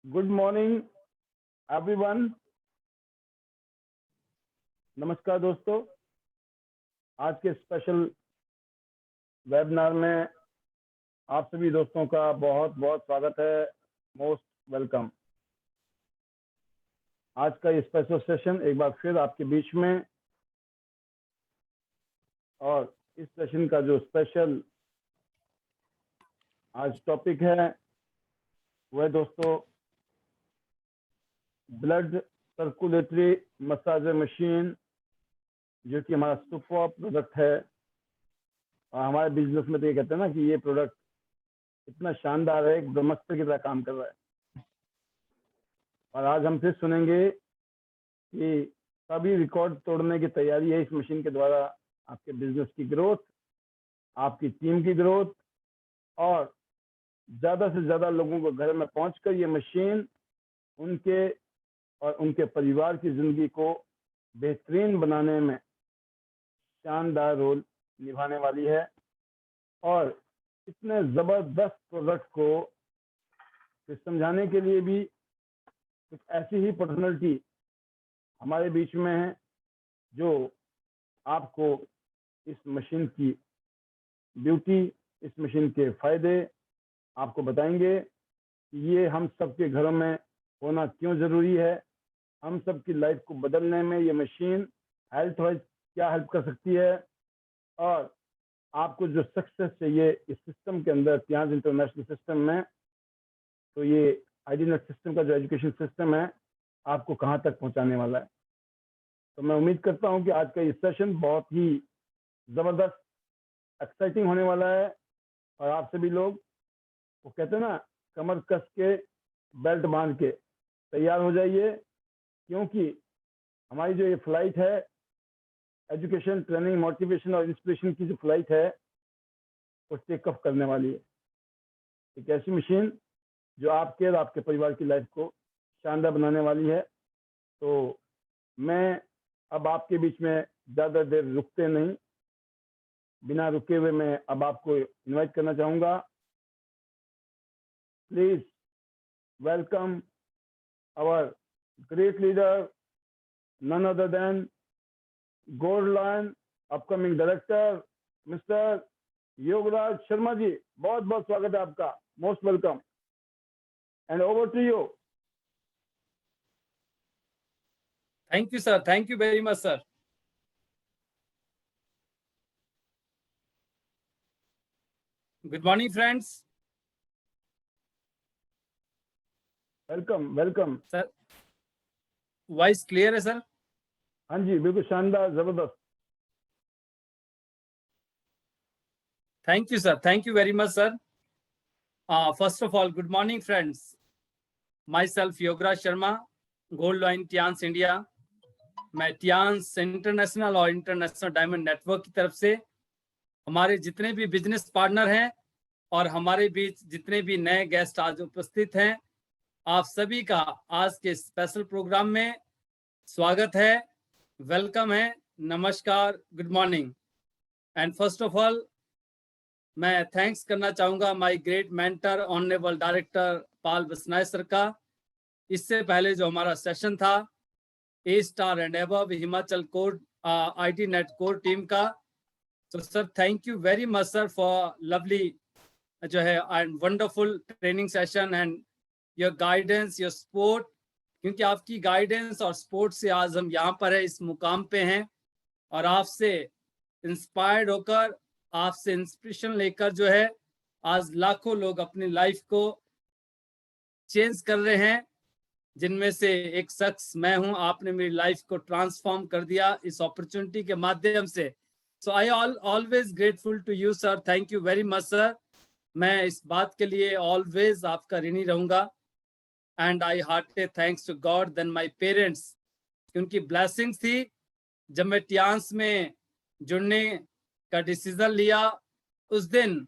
Good morning everyone. नमस्कार दोस्तों, आज के स्पेशल वेबिनार में आप सभी दोस्तों का बहुत बहुत स्वागत है। Most welcome. आज का ये स्पेशल सेशन एक बार फिर आपके बीच में, और इस सेशन का जो स्पेशल आज टॉपिक है वह दोस्तों ब्लड सर्कुलेटरी मसाजर मशीन, जो कि हमारा सुपर प्रोडक्ट है। और हमारे बिजनेस में तो ये कहते हैं ना कि ये प्रोडक्ट इतना शानदार है, एक ब्रह्मास्त्र की तरह काम कर रहा है। और आज हम फिर सुनेंगे कि सभी रिकॉर्ड तोड़ने की तैयारी है इस मशीन के द्वारा। आपके बिजनेस की ग्रोथ, आपकी टीम की ग्रोथ, और ज़्यादा से ज़्यादा लोगों को घर में पहुंचकर ये मशीन उनके और उनके परिवार की ज़िंदगी को बेहतरीन बनाने में शानदार रोल निभाने वाली है। और इतने ज़बरदस्त प्रोडक्ट को समझाने के लिए भी कुछ ऐसी ही पर्सनैलिटी हमारे बीच में है, जो आपको इस मशीन की ब्यूटी, इस मशीन के फायदे आपको बताएंगे कि ये हम सबके घरों में होना क्यों ज़रूरी है, हम सब की लाइफ को बदलने में ये मशीन हेल्थ वाइज क्या हेल्प कर सकती है, और आपको जो सक्सेस चाहिए इस सिस्टम के अंदर, टियांस इंटरनेशनल सिस्टम में, तो ये आईडीनेट सिस्टम का जो एजुकेशन सिस्टम है आपको कहाँ तक पहुँचाने वाला है। तो मैं उम्मीद करता हूँ कि आज का ये सेशन बहुत ही ज़बरदस्त, एक्साइटिंग होने वाला है। और आप सभी लोग, वो कहते हैं ना, कमर कस के बेल्ट बांध के तैयार हो जाइए, क्योंकि हमारी जो ये फ्लाइट है, एजुकेशन, ट्रेनिंग, मोटिवेशन और इंस्पिरेशन की जो फ्लाइट है, वो टेक ऑफ करने वाली है। एक ऐसी मशीन जो आपके और आपके परिवार की लाइफ को शानदार बनाने वाली है। तो मैं अब आपके बीच में ज़्यादा देर रुकते नहीं, बिना रुके हुए मैं अब आपको इनवाइट करना चाहूँगा। Please welcome our great leader, none other than gold line upcoming director mister Yograj Sharma ji. बहुत बहुत स्वागत है आपका, most welcome, and over to you. Thank you, sir. Thank you very much, sir. Good morning, friends. Welcome welcome. Sir, voice clear है sir? हाँ जी, बिल्कुल शानदार, जबरदस्त। Thank you, sir. Thank you very much, sir. First of all, good morning, friends. Myself, Yogaraj Sharma, Gold Line Tians India. मैं Tiens international और international diamond network की तरफ से हमारे जितने भी बिजनेस पार्टनर हैं और हमारे बीच जितने भी नए गेस्ट आज उपस्थित हैं, आप सभी का आज के स्पेशल प्रोग्राम में स्वागत है, वेलकम है, नमस्कार, good morning. And first of all मैं थैंक्स करना चाहूँगा my great mentor honourable director Pal Basnay sir का। इससे पहले जो हमारा सेशन था a star and above Himachal core IT net core team का, तो sir thank you very much sir for lovely जो है and wonderful training session and your guidance, your support. क्योंकि आपकी गाइडेंस और सपोर्ट से आज हम यहाँ पर है, इस मुकाम पे हैं, और आपसे इंस्पायर्ड होकर, आपसे इंस्पिरेशन लेकर जो है आज लाखों लोग अपनी लाइफ को चेंज कर रहे हैं, जिनमें से एक शख्स मैं हूं। आपने मेरी लाइफ को ट्रांसफॉर्म कर दिया इस अपॉर्चुनिटी के माध्यम से। So I always grateful to you sir, thank you very much sir. मैं इस बात के लिए ऑलवेज आपका ऋणी रहूंगा। And I heartly thanks to God then my parents, क्योंकि ब्लेसिंग्स थी। जब मैं टियांस में जुड़ने का डिसीजन लिया, उस दिन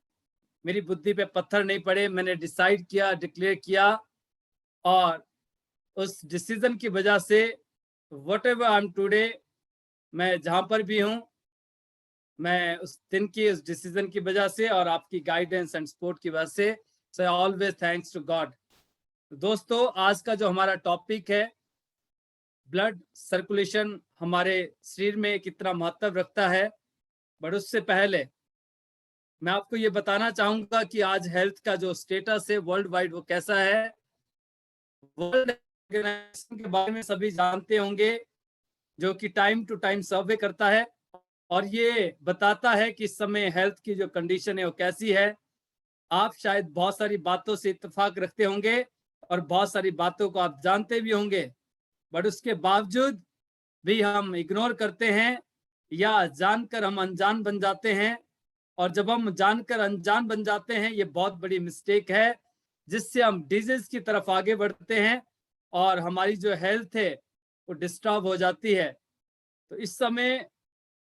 मेरी बुद्धि पे पत्थर नहीं पड़े, मैंने डिसाइड किया, डिक्लेयर किया, और उस डिसीजन की वजह से what ever I am today, मैं जहां पर भी हूं, मैं उस दिन की, उस डिसीजन की वजह से और आपकी गाइडेंस एंड सपोर्ट की वजह से। So always thanks to God. दोस्तों आज का जो हमारा टॉपिक है, ब्लड सर्कुलेशन हमारे शरीर में कितना महत्व रखता है, बट उससे पहले मैं आपको ये बताना चाहूंगा कि आज हेल्थ का जो स्टेटस है वर्ल्ड वाइड वो कैसा है। वर्ल्ड ऑर्गेनाइजेशन के बारे में सभी जानते होंगे, जो कि टाइम टू टाइम सर्वे करता है और ये बताता है कि इस समय हेल्थ की जो कंडीशन है वो कैसी है। आप शायद बहुत सारी बातों से इत्तेफाक रखते होंगे और बहुत सारी बातों को आप जानते भी होंगे, बट उसके बावजूद भी हम इग्नोर करते हैं या जानकर हम अनजान बन जाते हैं। और जब हम जानकर अनजान बन जाते हैं, ये बहुत बड़ी मिस्टेक है, जिससे हम डिजीज की तरफ आगे बढ़ते हैं और हमारी जो हेल्थ है वो डिस्टर्ब हो जाती है। तो इस समय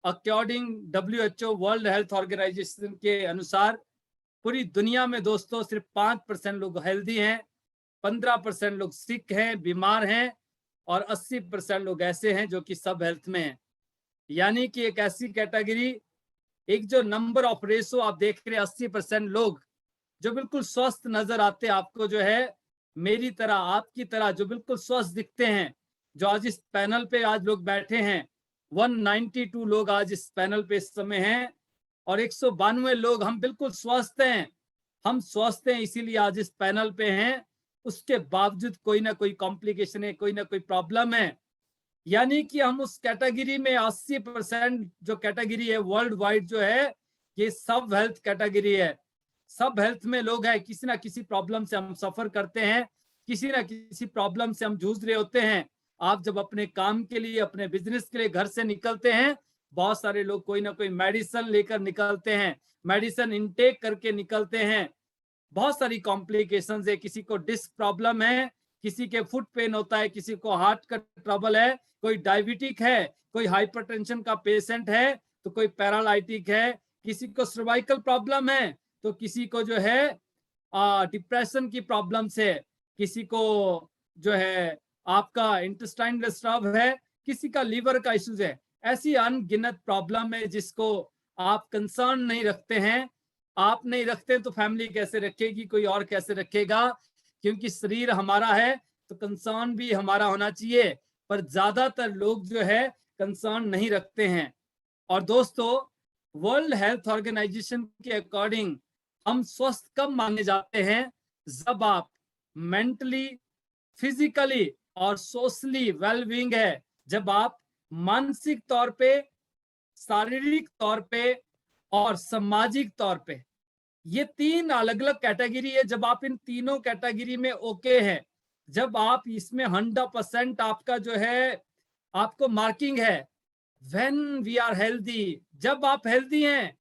according WHO World Health Organization के अनुसार पूरी दुनिया में दोस्तों सिर्फ 5% लोग हेल्दी हैं, 15% लोग सिक हैं, बीमार हैं और 80% लोग ऐसे हैं जो कि सब हेल्थ में हैं। यानी कि एक ऐसी कैटेगरी, एक जो नंबर ऑफ रेशो आप देख रहे हैं, 80% लोग जो बिल्कुल स्वस्थ नजर आते हैं आपको, जो है मेरी तरह आपकी तरह जो बिल्कुल स्वस्थ दिखते हैं, जो आज इस पैनल पे आज लोग बैठे हैं, 192 लोग आज इस पैनल पे इस समय हैं और 192 लोग हम बिल्कुल स्वस्थ हैं। हम स्वस्थ हैं इसीलिए आज इस पैनल पे हैं, उसके बावजूद कोई ना कोई कॉम्प्लिकेशन है, कोई ना कोई प्रॉब्लम है। यानी कि हम उस कैटेगरी में 80% जो कैटेगरी है वर्ल्ड वाइड जो है, ये सब हेल्थ कैटेगरी है। सब हेल्थ में लोग हैं, किसी ना किसी प्रॉब्लम से हम सफर करते हैं, किसी ना किसी प्रॉब्लम से हम जूझ रहे होते हैं। आप जब अपने काम के लिए, अपने बिजनेस के लिए घर से निकलते हैं, बहुत सारे लोग कोई ना कोई मेडिसिन लेकर निकलते हैं, मेडिसिन इनटेक करके निकलते हैं। बहुत सारी कॉम्प्लिकेशंस है, किसी को डिस्क प्रॉब्लम है, किसी के फुट पेन होता है, किसी को हार्ट का ट्रबल है, कोई डायबिटिक है, कोई हाइपरटेंशन का पेशेंट है, तो कोई पैरालाइटिक है, किसी को सर्वाइकल प्रॉब्लम है, तो किसी को जो है डिप्रेशन की प्रॉब्लम से, किसी को जो है आपका इंटेस्टाइन डिस्टर्ब है, किसी का लीवर का इश्यूज है। ऐसी अनगिनत प्रॉब्लम है जिसको आप कंसर्न नहीं रखते हैं। आप नहीं रखते तो फैमिली कैसे रखेगी, कोई और कैसे रखेगा? क्योंकि शरीर हमारा है तो कंसर्न भी हमारा होना चाहिए, पर ज्यादातर लोग जो है कंसर्न नहीं रखते हैं। और दोस्तों वर्ल्ड हेल्थ ऑर्गेनाइजेशन के अकॉर्डिंग हम स्वस्थ कब माने जाते हैं? जब आप मेंटली, फिजिकली और सोशली वेलबींग है, जब आप मानसिक तौर पे, शारीरिक तौर पे और सामाजिक तौर पे, ये तीन अलग अलग कैटेगरी है। जब आप इन तीनों कैटेगरी में ओके है, जब आप इसमें 100% आपका जो है आपको मार्किंग है, व्हेन वी आर हेल्दी, जब आप हेल्दी हैं।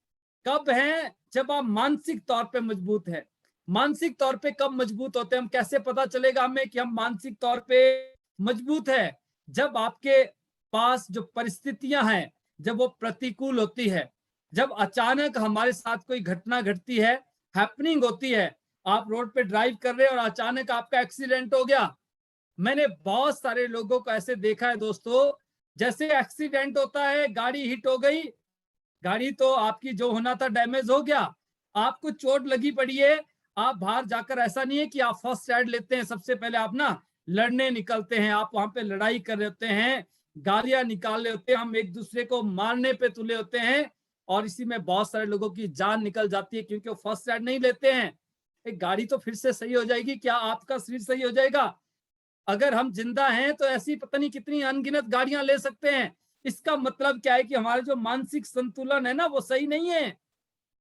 कब हैं? जब आप मानसिक तौर पे मजबूत है। मानसिक तौर पे कब मजबूत होते हैं? हम कैसे पता चलेगा हमें कि हम मानसिक तौर पे मजबूत है? जब आपके पास जो परिस्थितियां हैं, जब वो प्रतिकूल होती है, जब अचानक हमारे साथ कोई घटना घटती है, हैपनिंग होती है, आप रोड पे ड्राइव कर रहे हैं और अचानक आपका एक्सीडेंट हो गया। मैंने बहुत सारे लोगों को ऐसे देखा है दोस्तों, जैसे एक्सीडेंट होता है, गाड़ी हिट हो गई, गाड़ी तो आपकी जो होना था डैमेज हो गया, आपको चोट लगी पड़ी है, आप बाहर जाकर, ऐसा नहीं है कि आप फर्स्ट एड लेते हैं, सबसे पहले आप ना लड़ने निकलते हैं, आप वहां पे लड़ाई कर रहे होते हैं, गालियां निकाल रहे होते हैं, हम एक दूसरे को मारने पे तुले होते हैं और इसी में बहुत सारे लोगों की जान निकल जाती है क्योंकि वो फर्स्ट एड नहीं लेते हैं। एक गाड़ी तो फिर से सही हो जाएगी, क्या आपका शरीर सही हो जाएगा? अगर हम जिंदा हैं तो ऐसी पता नहीं कितनी अनगिनत गाड़ियां ले सकते हैं। इसका मतलब क्या है कि हमारा जो मानसिक संतुलन है ना, वो सही नहीं है।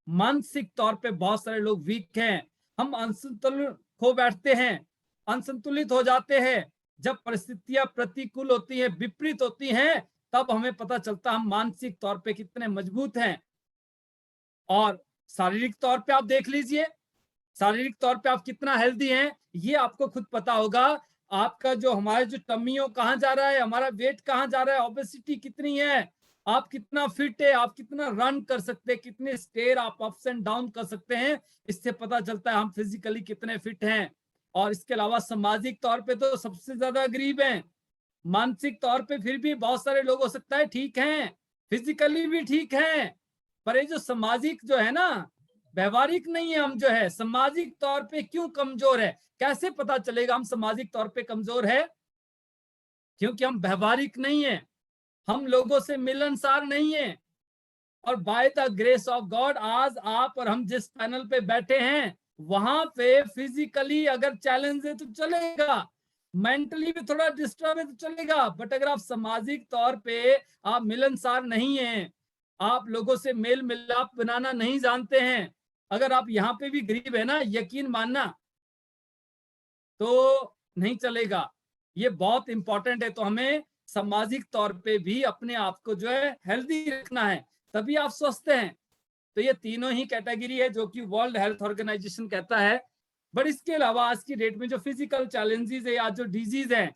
मानसिक तौर पे बहुत सारे लोग वीक हैं, हम असंतुलन खो बैठते हैं, असंतुलित हो जाते हैं। जब परिस्थितियां प्रतिकूल होती हैं, विपरीत होती हैं, तब हमें पता चलता है हम मानसिक तौर पे कितने मजबूत हैं। और शारीरिक तौर पे आप देख लीजिए, शारीरिक तौर पे आप कितना हेल्दी हैं, ये आपको खुद पता होगा। आपका जो हमारे जो टमियों कहाँ जा रहा है, हमारा वेट कहाँ जा रहा है, ओबेसिटी कितनी है, आप कितना फिट है, आप कितना रन कर सकते हैं, कितने स्टेयर आप अप्स एंड डाउन कर सकते हैं, इससे पता चलता है हम फिजिकली कितने फिट हैं। और इसके अलावा सामाजिक तौर पे तो सबसे ज्यादा गरीब हैं। मानसिक तौर पे फिर भी बहुत सारे लोग हो सकता है ठीक हैं, फिजिकली भी ठीक हैं, पर ये जो सामाजिक जो है ना, व्यवहारिक नहीं है, हम जो है सामाजिक तौर पे क्यों कमजोर है? कैसे पता चलेगा हम सामाजिक तौर पे कमजोर है? क्योंकि हम व्यवहारिक नहीं है, हम लोगों से मिलनसार नहीं है। और by the grace of God आज आप और हम जिस पैनल पे बैठे हैं वहां पे फिजिकली अगर चैलेंज है तो चलेगा, मेंटली भी थोड़ा डिस्टर्ब है तो चलेगा, बट अगर आप सामाजिक तौर पे आप मिलनसार नहीं हैं, आप लोगों से मेल मिलाप बनाना नहीं जानते हैं, अगर आप यहाँ पे भी गरीब है ना, यकीन मानना तो नहीं चलेगा। ये बहुत इंपॉर्टेंट है। तो हमें सामाजिक तौर पे भी अपने आप को जो है हेल्दी रखना है, तभी आप स्वस्थ हैं। तो ये तीनों ही कैटेगरी है जो कि वर्ल्ड हेल्थ ऑर्गेनाइजेशन कहता है। बट इसके अलावा आज की डेट में जो फिजिकल चैलेंजेस है या जो डिजीज है,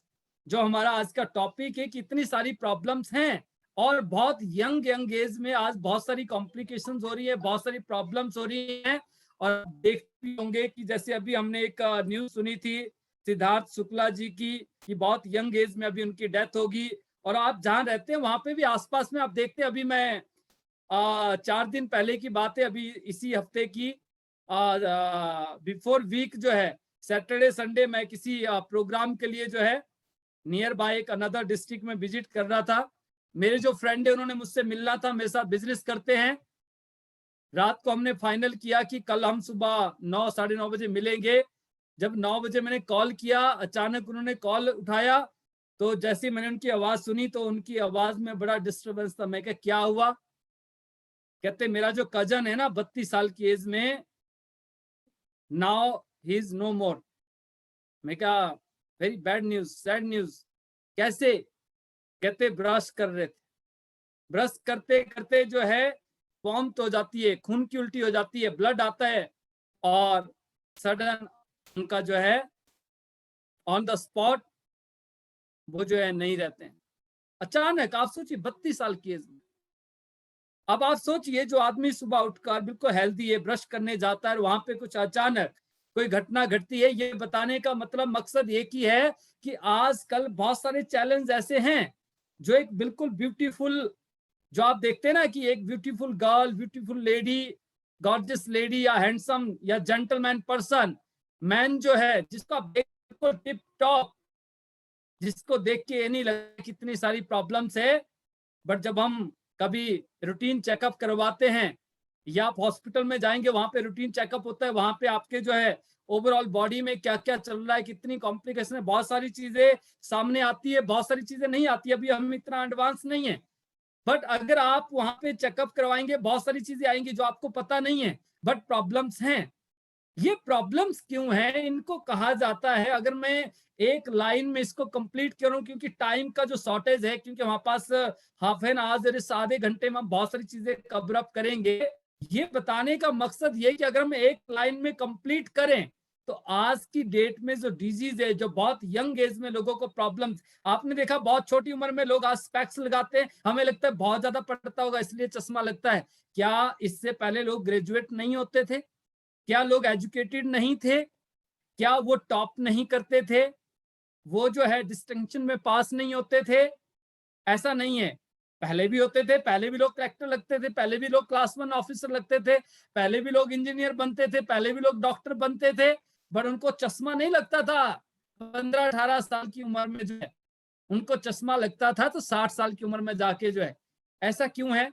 जो हमारा आज का टॉपिक है कि इतनी सारी प्रॉब्लम्स हैं और बहुत यंग एज में आज बहुत सारी कॉम्प्लिकेशंस हो रही है, बहुत सारी प्रॉब्लम्स हो रही हैं। और देखते होंगे कि जैसे अभी हमने एक न्यूज सुनी थी सिद्धार्थ शुक्ला जी की कि बहुत यंग एज में अभी उनकी डेथ होगी। और आप जहाँ रहते हैं वहां पे भी आसपास में आप देखते हैं, अभी मैं 4 दिन पहले की बात है, अभी इसी हफ्ते की बिफोर वीक जो है सैटरडे संडे मैं किसी प्रोग्राम के लिए जो है नियर बाय एक अनदर डिस्ट्रिक्ट में विजिट कर रहा था। मेरे जो फ्रेंड है उन्होंने मुझसे मिलना था, मेरे साथ बिजनेस करते हैं। रात को हमने फाइनल किया कि कल हम सुबह 9 साढ़े 9 बजे मिलेंगे। जब 9 बजे मैंने कॉल किया, अचानक उन्होंने कॉल उठाया, तो जैसे मैंने उनकी आवाज सुनी तो उनकी आवाज में बड़ा डिस्टर्बेंस था। मैं क्या हुआ? कहते मेरा जो कजन है ना 32 साल की एज में, नाउ ही इज नो मोर। मैं क्या, very bad news, sad news. कैसे? कहते ब्रश कर रहे थे, ब्रश करते करते जो है फॉर्म तो हो जाती है, खून की उल्टी हो जाती है, ब्लड आता है और सडन उनका जो है ऑन द स्पॉट वो जो है नहीं रहते हैं। अचानक आप सोचिए 32 साल की एज में। अब आप सोचिए जो आदमी सुबह उठकर बिल्कुल हेल्दी है, ब्रश करने जाता है, वहां पे कुछ अचानक कोई घटना घटती है। ये बताने का मतलब मकसद एक ही है कि आजकल बहुत सारे चैलेंज ऐसे हैं जो एक बिल्कुल ब्यूटीफुल, जो आप देखते हैं ना कि एक beautiful girl, beautiful lady, gorgeous lady या हैंडसम या जेंटलमैन पर्सन, मैन जो है जिसको आप देखो टिप टॉप, जिसको देख के ये नहीं लगता कितनी सारी प्रॉब्लम्स है, बट जब हम कभी रूटीन चेकअप करवाते हैं या आप हॉस्पिटल में जाएंगे वहां पे रूटीन चेकअप होता है, वहां पे आपके जो है ओवरऑल बॉडी में क्या क्या चल रहा है, कितनी कॉम्प्लिकेशन है, बहुत सारी चीजें सामने आती है, बहुत सारी चीजें नहीं आती। अभी हम इतना एडवांस नहीं है, बट अगर आप वहां पे चेकअप करवाएंगे बहुत सारी चीजें आएंगी जो आपको पता नहीं है, बट प्रॉब्लम्स हैं। ये प्रॉब्लम्स क्यों हैं? इनको कहा जाता है, अगर मैं एक लाइन में इसको कंप्लीट करूं, क्योंकि टाइम का जो शॉर्टेज है, क्योंकि हमारे पास हाफ एन आवर, इस आधे घंटे में हम बहुत सारी चीजें कवर अप करेंगे। ये बताने का मकसद ये कि अगर हम एक लाइन में कंप्लीट करें तो आज की डेट में जो डिजीज है, जो बहुत यंग एज में लोगों को प्रॉब्लम्स, आपने देखा बहुत छोटी उम्र में लोग आज स्पेक्स लगाते हैं, हमें लगता है बहुत ज्यादा पढ़ता होगा इसलिए चश्मा लगता है। क्या इससे पहले लोग ग्रेजुएट नहीं होते थे? क्या लोग एजुकेटेड नहीं थे? क्या वो टॉप नहीं करते थे? वो जो है डिस्टिंक्शन में पास नहीं होते थे? ऐसा नहीं है, पहले भी होते थे, पहले भी लोग कलेक्टर लगते थे, पहले भी लोग क्लास 1 ऑफिसर लगते थे, पहले भी लोग इंजीनियर बनते थे, पहले भी लोग डॉक्टर बनते थे, बट उनको चश्मा नहीं लगता था। 15-18 साल की उम्र में जो है उनको चश्मा लगता था, तो 60 साल की उम्र में जाके जो है। ऐसा क्यों है?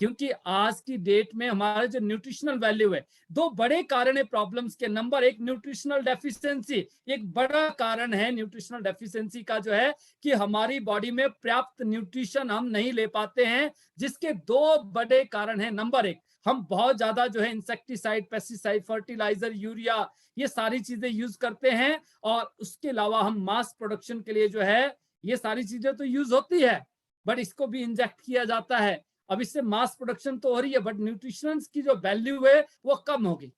क्योंकि आज की डेट में हमारा जो न्यूट्रिशनल वैल्यू है, दो बड़े कारण है प्रॉब्लम्स के। नंबर एक, न्यूट्रिशनल डेफिशिएंसी, एक बड़ा कारण है न्यूट्रिशनल डेफिशिएंसी का जो है कि हमारी बॉडी में पर्याप्त न्यूट्रिशन हम नहीं ले पाते हैं, जिसके दो बड़े कारण हैं। नंबर एक, हम बहुत ज्यादा जो है इंसेक्टिसाइड, पेस्टिसाइड, फर्टिलाइजर, यूरिया, ये सारी चीजें यूज करते हैं। और उसके अलावा हम मास प्रोडक्शन के लिए जो है ये सारी चीजें तो यूज होती है, बट इसको भी इंजेक्ट किया जाता है। अब इससे मास प्रोडक्शन तो हो रही है, बट न्यूट्रिशन की जो वैल्यू है वो कम होगी।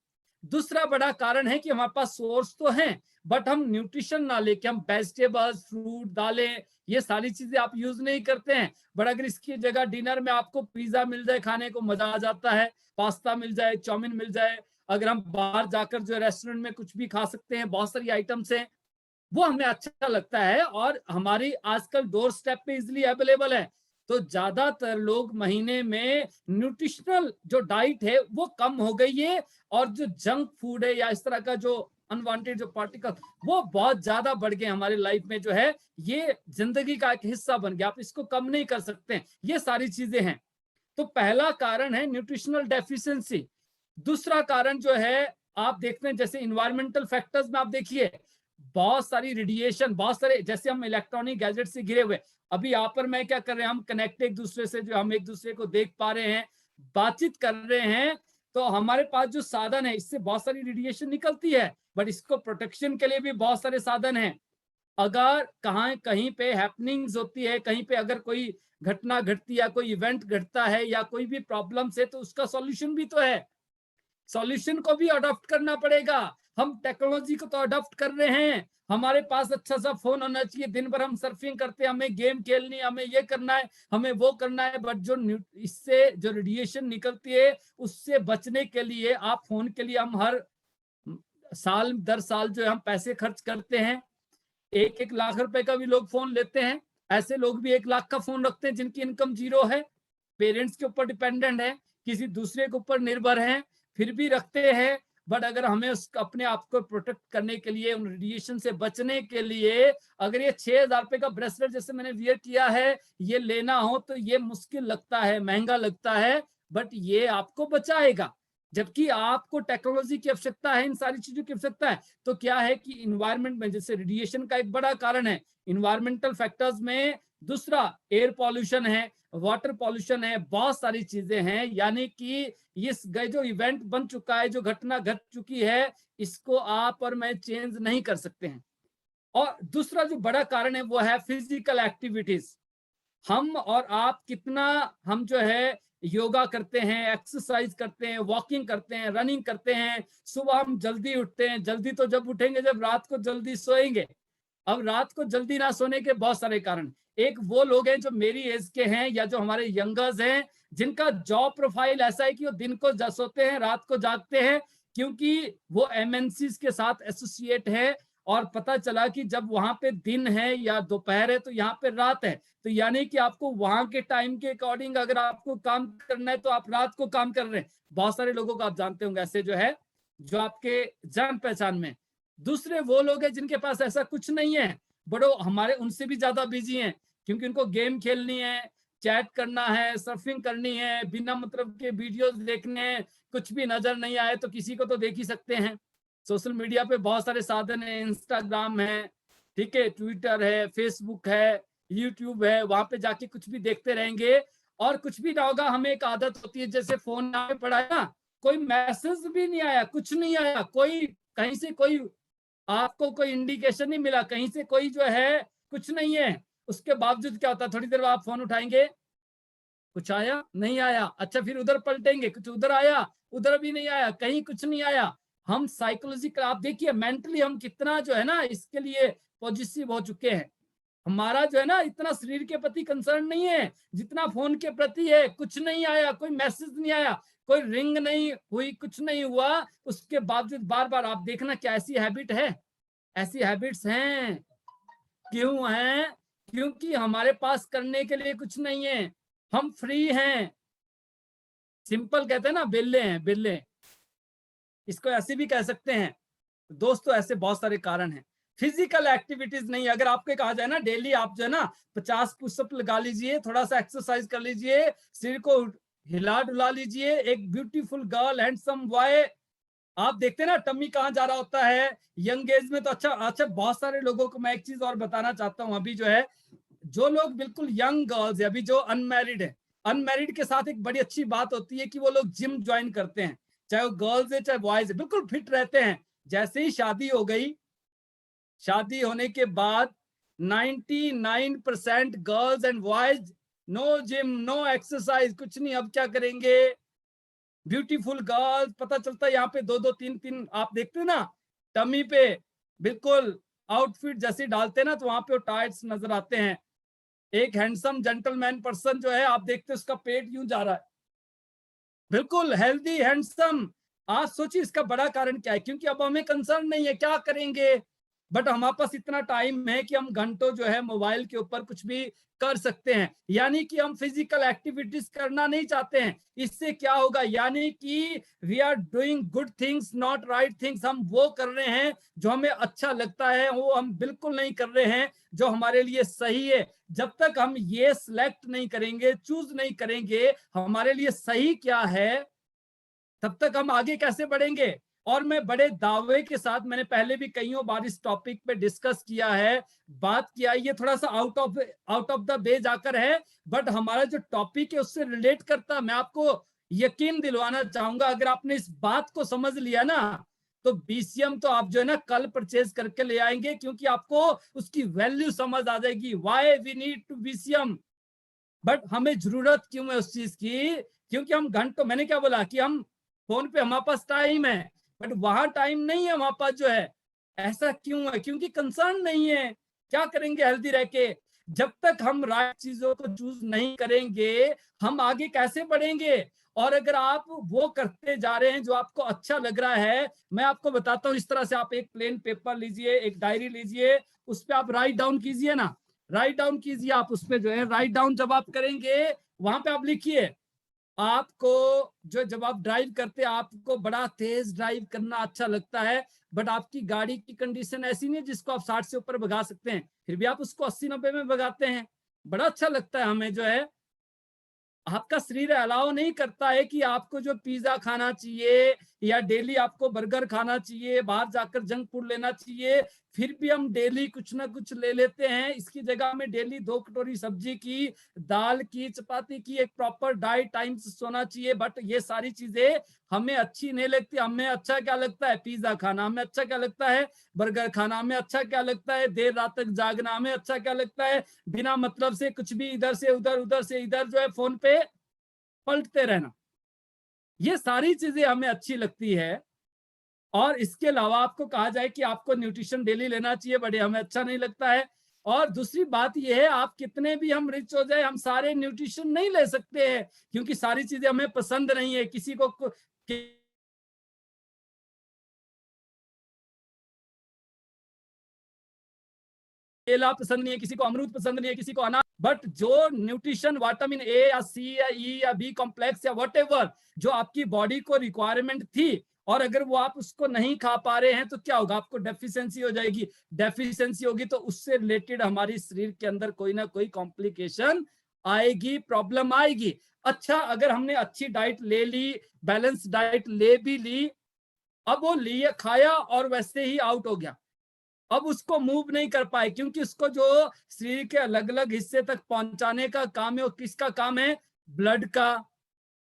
दूसरा बड़ा कारण है कि हमारे पास सोर्स तो हैं, बट हम न्यूट्रिशन ना लेके हम वेजिटेबल्स, फ्रूट, दालें, ये सारी चीजें आप यूज नहीं करते हैं। बट अगर इसकी जगह डिनर में आपको पिज्जा मिल जाए, खाने को मजा आ जाता है, पास्ता मिल जाए, चाउमीन मिल जाए, अगर हम बाहर जाकर जो रेस्टोरेंट में कुछ भी खा सकते हैं, बहुत सारी आइटम्स हैं, वो हमें अच्छा लगता है और हमारी आजकल डोर स्टेप पे इजिली अवेलेबल है। तो ज्यादातर लोग महीने में न्यूट्रिशनल जो डाइट है वो कम हो गई है, और जो जंक फूड है या इस तरह का जो अनवांटेड जो पार्टिकल वो बहुत ज्यादा बढ़ गए हमारे लाइफ में, जो है ये जिंदगी का एक हिस्सा बन गया, आप इसको कम नहीं कर सकते। ये सारी चीजें हैं। तो पहला कारण है न्यूट्रिशनल डेफिशिएंसी। दूसरा कारण जो है आप देखते हैं जैसे इन्वायरमेंटल फैक्टर्स में आप देखिए बहुत सारी रेडिएशन, बहुत सारे, जैसे हम इलेक्ट्रॉनिक गैजेट से घिरे हुए, अभी यहाँ पर मैं क्या कर रहे हैं, हम कनेक्ट एक दूसरे से, जो हम एक दूसरे को देख पा रहे हैं, बातचीत कर रहे हैं, तो हमारे पास जो साधन है इससे बहुत सारी रेडिएशन निकलती है, बट इसको प्रोटेक्शन के लिए भी बहुत सारे साधन हैं। अगर कहीं पे हैपनिंग्स होती है, कहीं पे अगर कोई घटना घटती है, कोई इवेंट घटता है या कोई भी प्रॉब्लम है, तो उसका सॉल्यूशन भी तो है, सॉल्यूशन को भी अडॉप्ट करना पड़ेगा। हम टेक्नोलॉजी को तो अडॉप्ट कर रहे हैं, हमारे पास अच्छा सा फोन होना चाहिए, दिन भर हम सर्फिंग करते हैं, हमें गेम खेलनी है, हमें ये करना है, हमें वो करना है, बट जो इससे जो रेडिएशन निकलती है उससे बचने के लिए आप फोन के लिए हम हर साल दर साल जो है हम पैसे खर्च करते हैं, 1-1 लाख रुपए का भी लोग फोन लेते हैं। ऐसे लोग भी 1 लाख का फोन रखते हैं जिनकी इनकम जीरो है, पेरेंट्स के ऊपर डिपेंडेंट है, किसी दूसरे के ऊपर निर्भर है, फिर भी रखते हैं। बट अगर हमें अपने आप को प्रोटेक्ट करने के लिए, उन रेडिएशन से बचने के लिए, अगर ये 6,000 रुपए का ब्रेसलेट जैसे मैंने वियर किया है ये लेना हो तो ये मुश्किल लगता है, महंगा लगता है, बट ये आपको बचाएगा। जबकि आपको टेक्नोलॉजी की आवश्यकता है, इन सारी चीजों की आवश्यकता है। तो क्या है कि इन्वायरमेंट में जैसे रेडिएशन का एक बड़ा कारण है, इन्वायरमेंटल फैक्टर्स में दूसरा एयर पॉल्यूशन है, वाटर पॉल्यूशन है, बहुत सारी चीजें हैं। यानी कि इस जो इवेंट बन चुका है, जो घटना घट चुकी है, इसको आप और मैं चेंज नहीं कर सकते हैं। और दूसरा जो बड़ा कारण है वो है फिजिकल एक्टिविटीज। हम और आप कितना हम जो है योगा करते हैं, एक्सरसाइज करते हैं, वॉकिंग करते हैं, रनिंग करते हैं, सुबह हम जल्दी उठते हैं। जल्दी तो जब उठेंगे जब रात को जल्दी सोएंगे। अब रात को जल्दी ना सोने के बहुत सारे कारण, एक वो लोग हैं जो मेरी एज के हैं या जो हमारे यंगर्स हैं, जिनका जॉब प्रोफाइल ऐसा है कि वो दिन को सोते हैं, रात को जागते हैं, क्योंकि वो एमएनसीज के साथ एसोसिएट है। और पता चला कि जब वहां पे दिन है या दोपहर है तो यहाँ पे रात है, तो यानी कि आपको वहां के टाइम के अकॉर्डिंग अगर आपको काम करना है तो आप रात को काम कर रहे हैं। बहुत सारे लोगों को आप जानते होंगे ऐसे, जो है जो आपके जान पहचान में। दूसरे वो लोग हैं जिनके पास ऐसा कुछ नहीं है, बड़ो हमारे उनसे भी ज्यादा बिजी हैं, क्योंकि उनको गेम खेलनी है, चैट करना है, सर्फिंग करनी है, बिना मतलब के वीडियोस देखने हैं, कुछ भी नजर नहीं आए तो किसी को तो देख ही सकते हैं। सोशल मीडिया पे बहुत सारे साधन है, इंस्टाग्राम है, ठीक है, ट्विटर है, फेसबुक है, यूट्यूब है, वहां पे जाके कुछ भी देखते रहेंगे। और कुछ भी ना होगा, हमें एक आदत होती है, जैसे फोन पे पड़ा है ना, कोई मैसेज भी नहीं आया, कुछ नहीं आया, कोई कहीं से कोई आपको कोई इंडिकेशन नहीं मिला, कहीं से कोई जो है कुछ नहीं है, उसके बावजूद क्या होता है, थोड़ी देर बाद आप फोन उठाएंगे, कुछ आया नहीं आया, अच्छा फिर उधर पलटेंगे, कुछ उधर आया, उधर भी नहीं आया, कहीं कुछ नहीं आया। हम साइकोलॉजिकल आप देखिए मेंटली हम कितना जो है ना इसके लिए पॉजिटिव हो चुके हैं। हमारा जो है ना इतना शरीर के प्रति कंसर्न नहीं है जितना फोन के प्रति है। कुछ नहीं आया, कोई मैसेज नहीं आया, कोई रिंग नहीं हुई, कुछ नहीं हुआ, उसके बावजूद बार बार आप देखना क्या ऐसी हैबिट है, ऐसी हैबिट्स हैं। क्यों हैं? क्योंकि हमारे पास करने के लिए कुछ नहीं है, हम फ्री हैं, सिंपल कहते हैं ना, बिल्ले हैं बिल्ले, इसको ऐसे भी कह सकते हैं। दोस्तों ऐसे बहुत सारे कारण हैं। फिजिकल एक्टिविटीज नहीं, अगर आपको कहा जाए ना डेली आप जो है ना 50 पुशअप लगा लीजिए, थोड़ा सा एक्सरसाइज कर लीजिए, शरीर को हिला डुला लीजिए, एक ब्यूटीफुल गर्ल हैंडसम बॉय, आप देखते हैं ना टम्मी कहाँ जा रहा होता है यंग एज में। तो अच्छा बहुत सारे लोगों को मैं एक चीज और बताना चाहता हूँ, अभी जो है जो लोग बिल्कुल यंग गर्ल्स है, अभी जो अनमैरिड है, अनमैरिड के साथ एक बड़ी अच्छी बात होती है कि वो लोग जिम ज्वाइन करते हैं, चाहे वो गर्ल्स है चाहे बॉयज है, बिल्कुल फिट रहते हैं। जैसे ही शादी हो गई, शादी होने के बाद 99% girls and boys no gym no exercise, कुछ नहीं, अब क्या करेंगे, ब्यूटीफुल गर्ल्स, पता चलता है यहाँ पे 2-2 3-3 आप देखते हैं ना टमी पे, बिल्कुल आउटफिट जैसे डालते हैं ना तो वहां पे टाइट्स नजर आते हैं। एक हैंडसम जेंटलमैन पर्सन जो है आप देखते हैं उसका पेट यूं जा रहा है, बिल्कुल हेल्दी हैंडसम। आज सोचिए इसका बड़ा कारण क्या है, क्योंकि अब हमें कंसर्न नहीं है क्या करेंगे, बट हमारे पास इतना टाइम है कि हम घंटों जो है मोबाइल के ऊपर कुछ भी कर सकते हैं। यानी कि हम फिजिकल एक्टिविटीज करना नहीं चाहते हैं। इससे क्या होगा, यानी कि we are doing good things not right things. हम वो कर रहे हैं जो हमें अच्छा लगता है, वो हम बिल्कुल नहीं कर रहे हैं जो हमारे लिए सही है। जब तक हम ये सिलेक्ट नहीं करेंगे, चूज नहीं करेंगे हमारे लिए सही क्या है, तब तक हम आगे कैसे बढ़ेंगे। और मैं बड़े दावे के साथ, मैंने पहले भी कईयों बार इस टॉपिक पे डिस्कस किया है, बात किया, ये थोड़ा सा आउट ऑफ द वे जाकर है, बट हमारा जो टॉपिक है उससे रिलेट करता। मैं आपको यकीन दिलवाना चाहूंगा, अगर आपने इस बात को समझ लिया ना, तो बीसीएम तो आप जो है ना कल परचेज करके ले आएंगे, क्योंकि आपको उसकी वैल्यू समझ आ जाएगी। Why we need to BCM, but हमें जरूरत क्यों है उस चीज की, क्योंकि हम घंटों, मैंने क्या बोला कि हम फोन पे हमारे पास टाइम है, बट वहां टाइम नहीं है हमारे पास जो है। ऐसा क्यों है? क्योंकि कंसर्न नहीं है। क्या करेंगे हेल्दी रह के? जब तक हम राइट चीजों को चूज नहीं करेंगे, हम आगे कैसे बढ़ेंगे? और अगर आप वो करते जा रहे हैं जो आपको अच्छा लग रहा है, मैं आपको बताता हूँ इस तरह से। आप एक प्लेन पेपर लीजिए, एक डायरी लीजिए, उस पर आप राइट डाउन कीजिए ना, राइट डाउन कीजिए आप उस पे जो है। राइट डाउन जब आप करेंगे, वहां पे आप लिखिए, आपको जो, जब आप ड्राइव करते हैं आपको बड़ा तेज ड्राइव करना अच्छा लगता है, बट आपकी गाड़ी की कंडीशन ऐसी नहीं है जिसको आप 60 से ऊपर भगा सकते हैं, फिर भी आप उसको 80-90 में भगाते हैं। बड़ा अच्छा लगता है हमें जो है। आपका शरीर अलाउ नहीं करता है कि आपको जो पिज्जा खाना चाहिए या डेली आपको बर्गर खाना चाहिए, बाहर जाकर जंक फूड लेना चाहिए, फिर भी हम डेली कुछ ना कुछ ले लेते हैं। इसकी जगह में डेली 2 कटोरी सब्जी की, दाल की, चपाती की, एक प्रॉपर डाइट, टाइम से सोना चाहिए। बट ये सारी चीजें हमें अच्छी नहीं लगती। हमें अच्छा क्या लगता है? पिज्जा खाना। हमें अच्छा क्या लगता है? बर्गर खाना। हमें अच्छा क्या लगता है? देर रात तक जागना। हमें अच्छा क्या लगता है? बिना मतलब से कुछ भी इधर से उधर, उधर से इधर जो है फोन पे पलटते रहना। ये सारी चीजें हमें अच्छी लगती है। और इसके अलावा आपको कहा जाए कि आपको न्यूट्रिशन डेली लेना चाहिए, बड़े हमें अच्छा नहीं लगता है। और दूसरी बात यह है, आप कितने भी हम रिच हो जाए, हम सारे न्यूट्रिशन नहीं ले सकते हैं, क्योंकि सारी चीजें हमें पसंद नहीं है। किसी को केला पसंद नहीं है, किसी को अमरूद पसंद नहीं है, किसी को अनार। बट जो न्यूट्रिशन, विटामिन ए या सी या ई या बी कॉम्प्लेक्स या व्हाटएवर जो आपकी बॉडी को रिक्वायरमेंट थी, और अगर वो आप उसको नहीं खा पा रहे हैं तो क्या होगा? आपको डेफिशिएंसी हो जाएगी। डेफिशिएंसी होगी तो उससे रिलेटेड हमारी शरीर के अंदर कोई ना कोई कॉम्प्लिकेशन आएगी, प्रॉब्लम आएगी। अच्छा, अगर हमने अच्छी डाइट ले ली, बैलेंस डाइट ले भी ली, अब वो लिए खाया और वैसे ही आउट हो गया, अब उसको मूव नहीं कर पाए, क्योंकि उसको जो शरीर के अलग अलग हिस्से तक पहुंचाने का काम है, वो किसका काम है? ब्लड का।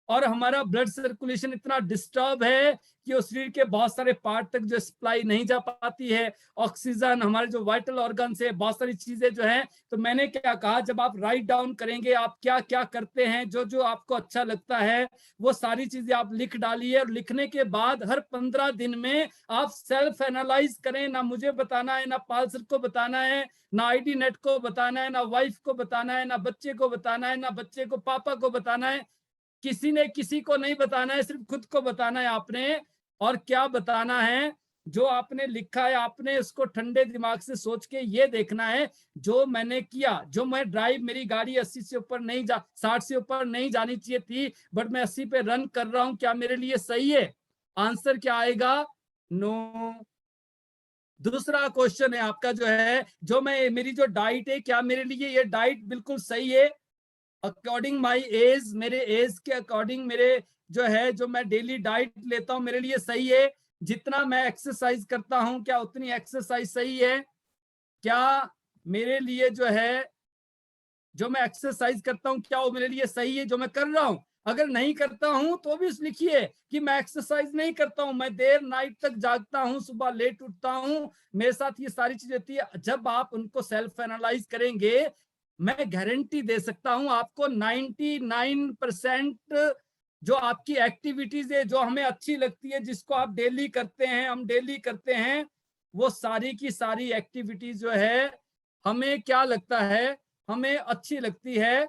और हमारा ब्लड सर्कुलेशन इतना डिस्टर्ब है कि उस शरीर के बहुत सारे पार्ट तक जो सप्लाई नहीं जा पाती है। ऑक्सीजन, हमारे जो वाइटल ऑर्गन्स है, बहुत सारी चीजें जो है। तो मैंने क्या कहा, जब आप राइट डाउन करेंगे आप क्या क्या करते हैं, जो जो आपको अच्छा लगता है, वो सारी चीजें आप लिख डालिए। और लिखने के बाद हर 15 दिन में आप सेल्फ एनालाइज करें। ना मुझे बताना है, ना पालसर को बताना है, ना आईडी नेट को बताना है, ना वाइफ को बताना है, ना बच्चे को बताना है, ना बच्चे को पापा को बताना है। किसी ने किसी को नहीं बताना है, सिर्फ खुद को बताना है आपने। और क्या बताना है? जो आपने लिखा है, आपने उसको ठंडे दिमाग से सोच के ये देखना है, जो मैंने किया, जो मैं ड्राइव, मेरी गाड़ी 80 से ऊपर नहीं 60 से ऊपर नहीं जानी चाहिए थी, बट मैं 80 पे रन कर रहा हूं, क्या मेरे लिए सही है? आंसर क्या आएगा? नो। दूसरा क्वेश्चन है आपका जो है, जो मैं, मेरी जो डाइट है, क्या मेरे लिए ये डाइट बिल्कुल सही है? अकॉर्डिंग माई एज, मेरे एज के अकॉर्डिंग मेरे जो है, जो मैं डेली डाइट लेता हूं, मेरे लिए सही है? जितना मैं एक्सरसाइज करता हूं, क्या उतनी एक्सरसाइज सही है? क्या मेरे लिए जो है, जो मैं एक्सरसाइज करता हूं, क्या वो मेरे लिए सही है जो मैं कर रहा हूं? अगर नहीं करता हूं तो भी लिखिए कि मैं एक्सरसाइज नहीं करता हूं, मैं देर नाइट तक जागता हूं, सुबह लेट उठता हूं, मेरे साथ ये सारी चीजें होती है। जब आप उनको सेल्फ एनालाइज करेंगे, मैं गारंटी दे सकता हूं आपको 99% जो आपकी एक्टिविटीज है, जो हमें अच्छी लगती है, जिसको आप डेली करते हैं, हम डेली करते हैं, वो सारी की सारी एक्टिविटीज जो है, हमें क्या लगता है, हमें अच्छी लगती है।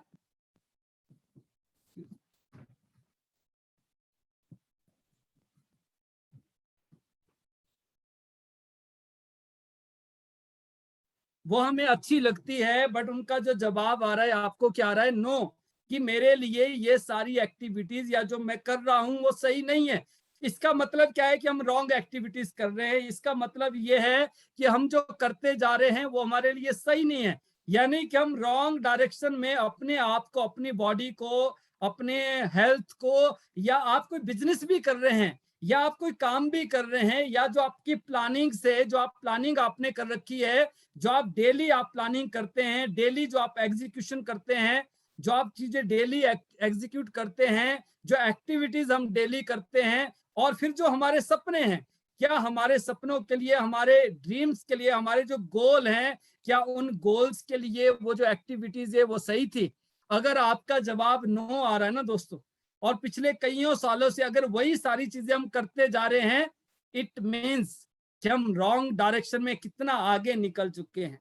वो हमें अच्छी लगती है, बट उनका जो जवाब आ रहा है आपको क्या आ रहा है, नो, कि मेरे लिए ये सारी एक्टिविटीज या जो मैं कर रहा हूं वो सही नहीं है। इसका मतलब क्या है कि हम रॉन्ग एक्टिविटीज कर रहे हैं। इसका मतलब ये है कि हम जो करते जा रहे हैं वो हमारे लिए सही नहीं है, यानी कि हम रॉन्ग डायरेक्शन में अपने आप को, अपनी बॉडी को, अपने हेल्थ को, या आप कोई बिजनेस भी कर रहे हैं या आप कोई काम भी कर रहे हैं, या जो आपकी प्लानिंग से, जो आप प्लानिंग आपने कर रखी है, जो आप डेली आप प्लानिंग करते हैं, डेली जो आप एग्जीक्यूशन करते हैं, जो आप चीजें डेली एग्जीक्यूट करते हैं, जो एक्टिविटीज हम डेली करते हैं, और फिर जो हमारे सपने हैं, क्या हमारे सपनों के लिए, हमारे ड्रीम्स के लिए, हमारे जो गोल हैं, क्या उन गोल्स के लिए वो जो एक्टिविटीज है वो सही थी? अगर आपका जवाब नो आ रहा है ना दोस्तों, और पिछले कईयों सालों से अगर वही सारी चीजें हम करते जा रहे हैं, इट मीन्स कि हम रॉन्ग डायरेक्शन में कितना आगे निकल चुके हैं।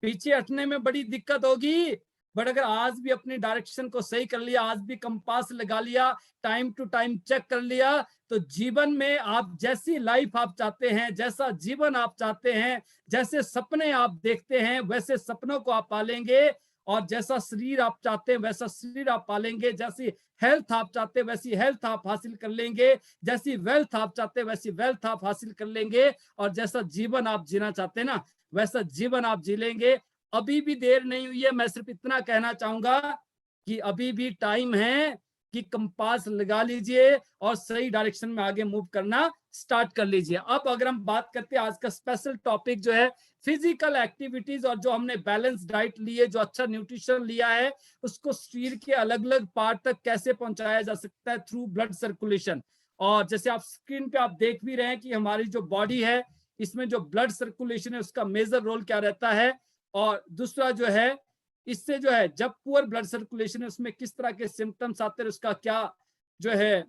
पीछे हटने में बड़ी दिक्कत होगी, बट अगर आज भी अपनी डायरेक्शन को सही कर लिया, आज भी कंपास लगा लिया, टाइम टू टाइम चेक कर लिया, तो जीवन में आप जैसी लाइफ आप चाहते हैं, जैसा जीवन आप चाहते हैं, जैसे सपने आप देखते हैं, वैसे सपनों को आप पालेंगे, और जैसा शरीर आप चाहते हैं वैसा शरीर आप पालेंगे, जैसी हेल्थ आप चाहते हैं वैसी हेल्थ आप हासिल कर लेंगे, जैसी वेल्थ आप चाहते हैं वैसी वेल्थ आप हासिल कर लेंगे, और जैसा जीवन आप जीना चाहते हैं ना वैसा जीवन आप जी लेंगे। अभी भी देर नहीं हुई है, मैं सिर्फ इतना कहना चाहूंगा कि अभी भी टाइम है कि कंपास लगा लीजिए और सही डायरेक्शन में आगे मूव करना स्टार्ट कर लीजिए। अब अगर हम बात करते हैं आज का स्पेशल टॉपिक जो है फिजिकल एक्टिविटीज, और जो हमने बैलेंस डाइट ली है, जो अच्छा न्यूट्रिशन लिया है, उसको शरीर के अलग अलग पार्ट तक कैसे पहुंचाया जा सकता है थ्रू ब्लड सर्कुलेशन। और जैसे आप स्क्रीन पे आप देख भी रहे हैं कि हमारी जो बॉडी है, इसमें जो ब्लड सर्कुलेशन है उसका मेजर रोल क्या रहता है, और दूसरा जो है इससे जो है जब पुअर ब्लड सर्कुलेशन है उसमें किस तरह के सिम्टम्स आते हैं, उसका क्या जो है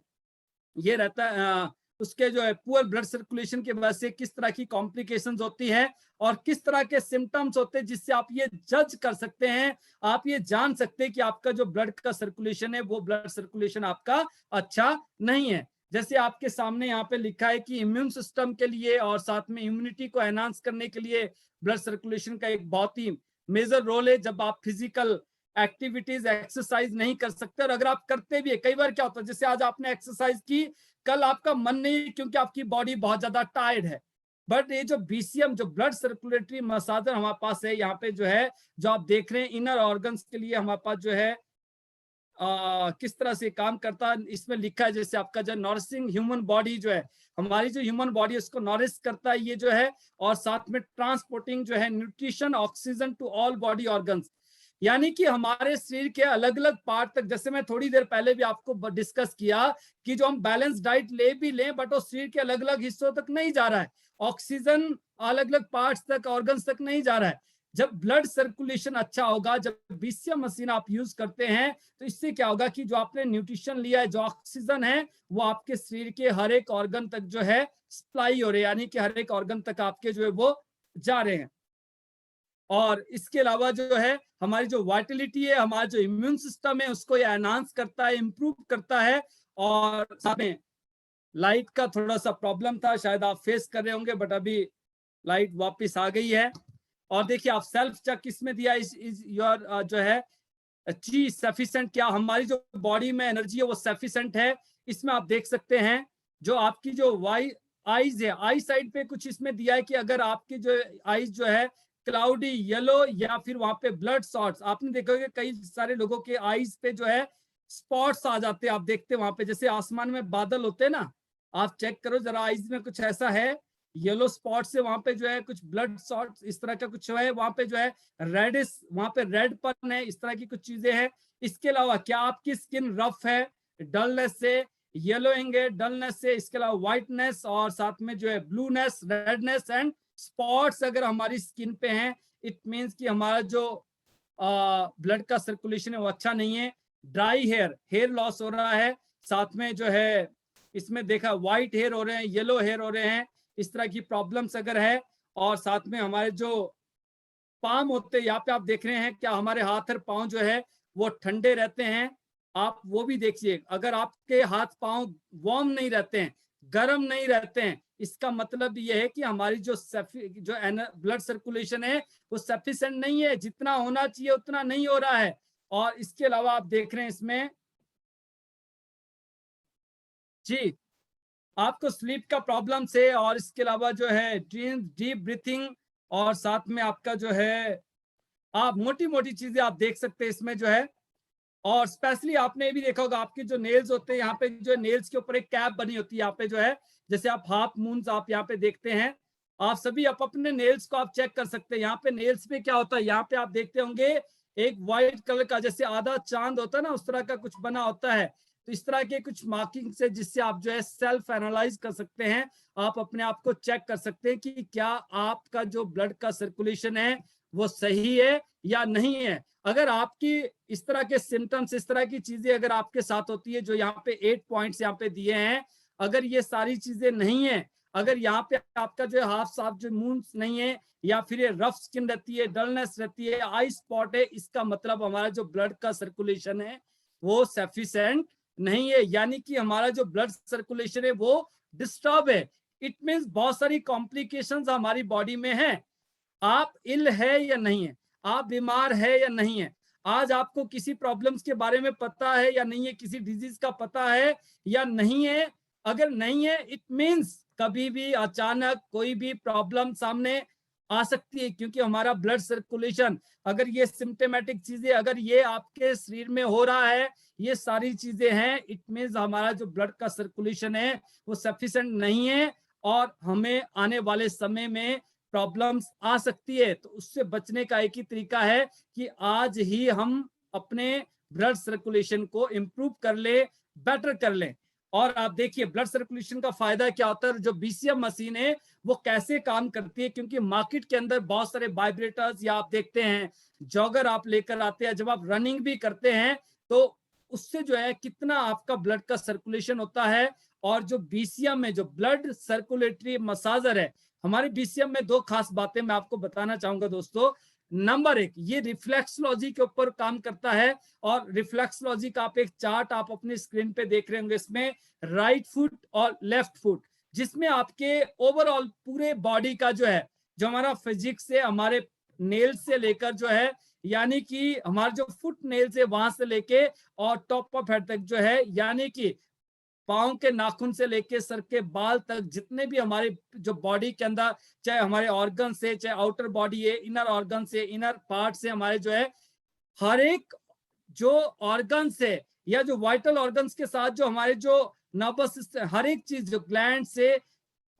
ये रहता है, उसके जो है पुअर ब्लड सर्कुलेशन की वजह से किस तरह की कॉम्प्लिकेशंस होती है, और किस तरह के सिम्टम्स होते हैं, जिससे आप ये जज कर सकते हैं, आप ये जान सकते हैं कि आपका जो ब्लड का सर्कुलेशन है वो ब्लड सर्कुलेशन आपका अच्छा नहीं है। जैसे आपके सामने यहाँ पे लिखा है कि इम्यून सिस्टम के लिए और साथ में इम्यूनिटी को एनहांस करने के लिए ब्लड सर्कुलेशन का एक बहुत ही मेजर रोल है। जब आप फिजिकल एक्टिविटीज एक्सरसाइज नहीं कर सकते, और अगर आप करते भी है, कई बार क्या होता है, जैसे आज आपने एक्सरसाइज की, कल आपका मन नहीं क्योंकि आपकी बॉडी बहुत ज्यादा टायर्ड है, बट ये जो बीसीएम, जो ब्लड सर्कुलेटरी मसाजर हमारे पास है, यहाँ पे जो है जो आप देख रहे हैं इनर ऑर्गन्स के लिए हमारे पास जो है किस तरह से काम करता है, इसमें लिखा है जैसे आपका जो नॉरिशिंग ह्यूमन बॉडी जो है, हमारी जो ह्यूमन बॉडी उसको नॉरिश करता है ये जो है, और साथ में ट्रांसपोर्टिंग जो है nutrition oxygen to all body organs, यानी कि हमारे शरीर के अलग अलग पार्ट तक, जैसे मैं थोड़ी देर पहले भी आपको डिस्कस किया कि जो हम बैलेंस डाइट ले भी लें बट वो शरीर के अलग अलग हिस्सों तक नहीं जा रहा है, ऑक्सीजन अलग अलग पार्ट्स तक, ऑर्गन्स तक नहीं जा रहा है। जब ब्लड सर्कुलेशन अच्छा होगा, जब बीसीएम मशीन आप यूज करते हैं, तो इससे क्या होगा कि जो आपने न्यूट्रिशन लिया है, जो ऑक्सीजन है, वो आपके शरीर के हर एक ऑर्गन तक जो है सप्लाई हो रहे हैं, यानी कि हर एक ऑर्गन तक आपके जो है वो जा रहे हैं। और इसके अलावा जो है हमारी जो वाइटलिटी है, हमारा जो इम्यून सिस्टम है, उसको ये एनहांस करता है, इंप्रूव करता है। और साथ में लाइट का थोड़ा सा प्रॉब्लम था, शायद आप फेस कर रहे होंगे, बट अभी लाइट वापस आ गई है। और देखिए आप सेल्फ चेक किसमें दिया, इस योर जो है ची सफिशिएंट, क्या हमारी जो बॉडी में एनर्जी है वो सफिशिएंट है। इसमें आप देख सकते हैं जो आपकी जो आईज है, आई साइड पे कुछ इसमें दिया है कि अगर आपकी जो आईज जो है क्लाउडी येलो, या फिर वहां पे ब्लड शॉट्स, आपने देखोगे कई सारे लोगों के आईज पे जो है स्पॉट्स आ जाते हैं, आप देखते हैं वहां पे जैसे आसमान में बादल होते हैं ना, आप चेक करो जरा आईज में कुछ ऐसा है, येलो स्पॉट से वहां पे जो है कुछ ब्लड शॉट्स इस तरह का कुछ है, वहां पे जो है रेडिस, वहां पे रेड पन है, इस तरह की कुछ चीजें हैं। इसके अलावा क्या आपकी स्किन रफ है, डलनेस से, येलोइंग है डलनेस से, इसके अलावा व्हाइटनेस, और साथ में जो है ब्लूनेस, रेडनेस एंड स्पॉट्स अगर हमारी स्किन पे हैं, इट मीन्स कि हमारा जो ब्लड का सर्कुलेशन है वो अच्छा नहीं है। ड्राई हेयर, हेयर लॉस हो रहा है, साथ में जो है इसमें देखा व्हाइट हेयर हो रहे हैं, येलो हेयर हो रहे हैं, इस तरह की प्रॉब्लम्स अगर है। और साथ में हमारे जो पाम होते हैं, यहाँ पे आप देख रहे हैं क्या हमारे हाथ और पांव जो है वो ठंडे रहते हैं, आप वो भी देखिए, अगर आपके हाथ पांव वार्म नहीं रहते हैं, गर्म नहीं रहते हैं। इसका मतलब ये है कि हमारी जो ब्लड सर्कुलेशन है वो सफिशिएंट नहीं है, जितना होना चाहिए उतना नहीं हो रहा है। और इसके अलावा आप देख रहे हैं इसमें जी, आपको स्लीप का प्रॉब्लम से, और इसके अलावा जो है डीप ब्रीथिंग, और साथ में आपका जो है आप मोटी मोटी चीजें आप देख सकते हैं इसमें जो है। और स्पेशली आपने ये भी देखा होगा, आपके जो नेल्स होते हैं, यहाँ पे जो नेल्स के ऊपर एक कैप बनी होती है यहाँ पे जो है, जैसे आप हाफ मून्स आप यहाँ पे देखते हैं। आप सभी आप अपने नेल्स को आप चेक कर सकते हैं। यहाँ पे नेल्स पे क्या होता है, यहाँ पे आप देखते होंगे एक व्हाइट कलर का जैसे आधा चांद होता है ना, उस तरह का कुछ बना होता है। तो इस तरह के कुछ मार्किंग से जिससे आप जो है सेल्फ एनालाइज कर सकते हैं, आप अपने आप को चेक कर सकते हैं कि क्या आपका जो ब्लड का सर्कुलेशन है वो सही है या नहीं है। अगर आपकी इस तरह के सिम्टम्स, इस तरह की चीजें अगर आपके साथ होती है, जो यहाँ पे 8 पॉइंट्स यहाँ पे दिए हैं, अगर ये सारी चीजें नहीं है, अगर यहाँ पे आपका जो हाफ साफ जो मून नहीं है, या फिर ये रफ स्किन रहती है, डलनेस रहती है, आई स्पॉट है, इसका मतलब हमारा जो ब्लड का सर्कुलेशन है वो सफिशिएंट नहीं है, यानी कि हमारा जो ब्लड सर्कुलेशन है वो डिस्टर्ब है। इट मीन्स बहुत सारी कॉम्प्लिकेशंस हमारी बॉडी में है। आप इल है या नहीं है, आप बीमार है या नहीं है, आज आपको किसी प्रॉब्लम्स के बारे में पता है या नहीं है, किसी डिजीज का पता है या नहीं है। अगर नहीं है, इट मीन्स कभी भी अचानक कोई भी प्रॉब्लम सामने आ सकती है, क्योंकि हमारा ब्लड सर्कुलेशन, अगर ये सिम्टोमेटिक चीजें अगर ये आपके शरीर में हो रहा है, ये सारी चीजें हैं, इट मीन्स हमारा जो ब्लड का सर्कुलेशन है वो सफिशिएंट नहीं है, और हमें आने वाले समय में प्रॉब्लम्स आ सकती है। तो उससे बचने का एक ही तरीका है कि आज ही हम अपने ब्लड सर्कुलेशन को इंप्रूव कर ले, बेटर कर ले। और आप देखिए ब्लड सर्कुलेशन का फायदा क्या होता है, जो बीसीएम मशीन है वो कैसे काम करती है, क्योंकि मार्केट के अंदर बहुत सारे वाइब्रेटर्स, या आप देखते हैं जॉगर आप लेकर आते हैं, जब आप रनिंग भी करते हैं तो उससे जो है कितना आपका ब्लड का सर्कुलेशन होता है। और जो बीसीएम में जो ब्लड सर्कुलेटरी मसाजर है, हमारे बीसीएम में दो खास बातें मैं आपको बताना चाहूंगा दोस्तों। नंबर एक, ये रिफ्लेक्सोलॉजी के ऊपर काम करता है, और रिफ्लेक्सोलॉजी का आप एक चार्ट आप अपनी स्क्रीन पे देख रहे होंगे, इसमें राइट फुट और लेफ्ट फुट, जिसमें आपके ओवरऑल पूरे बॉडी का जो है, जो हमारा फिजिक्स से, हमारे नेल से लेकर जो है, यानी कि हमारे जो फुट नेल्स है वहां से लेके और टॉप ऑफ हेड तक जो है, यानी कि पांव के नाखून से लेके सर के बाल तक, जितने भी हमारे जो बॉडी के अंदर, चाहे हमारे ऑर्गन से, चाहे आउटर बॉडी है, इनर ऑर्गन से, इनर पार्ट से, हमारे जो है हर एक जो ऑर्गन से, या जो वाइटल ऑर्गन्स के साथ जो हमारे जो नर्वस सिस्टम, हर एक चीज जो ग्लैंड से,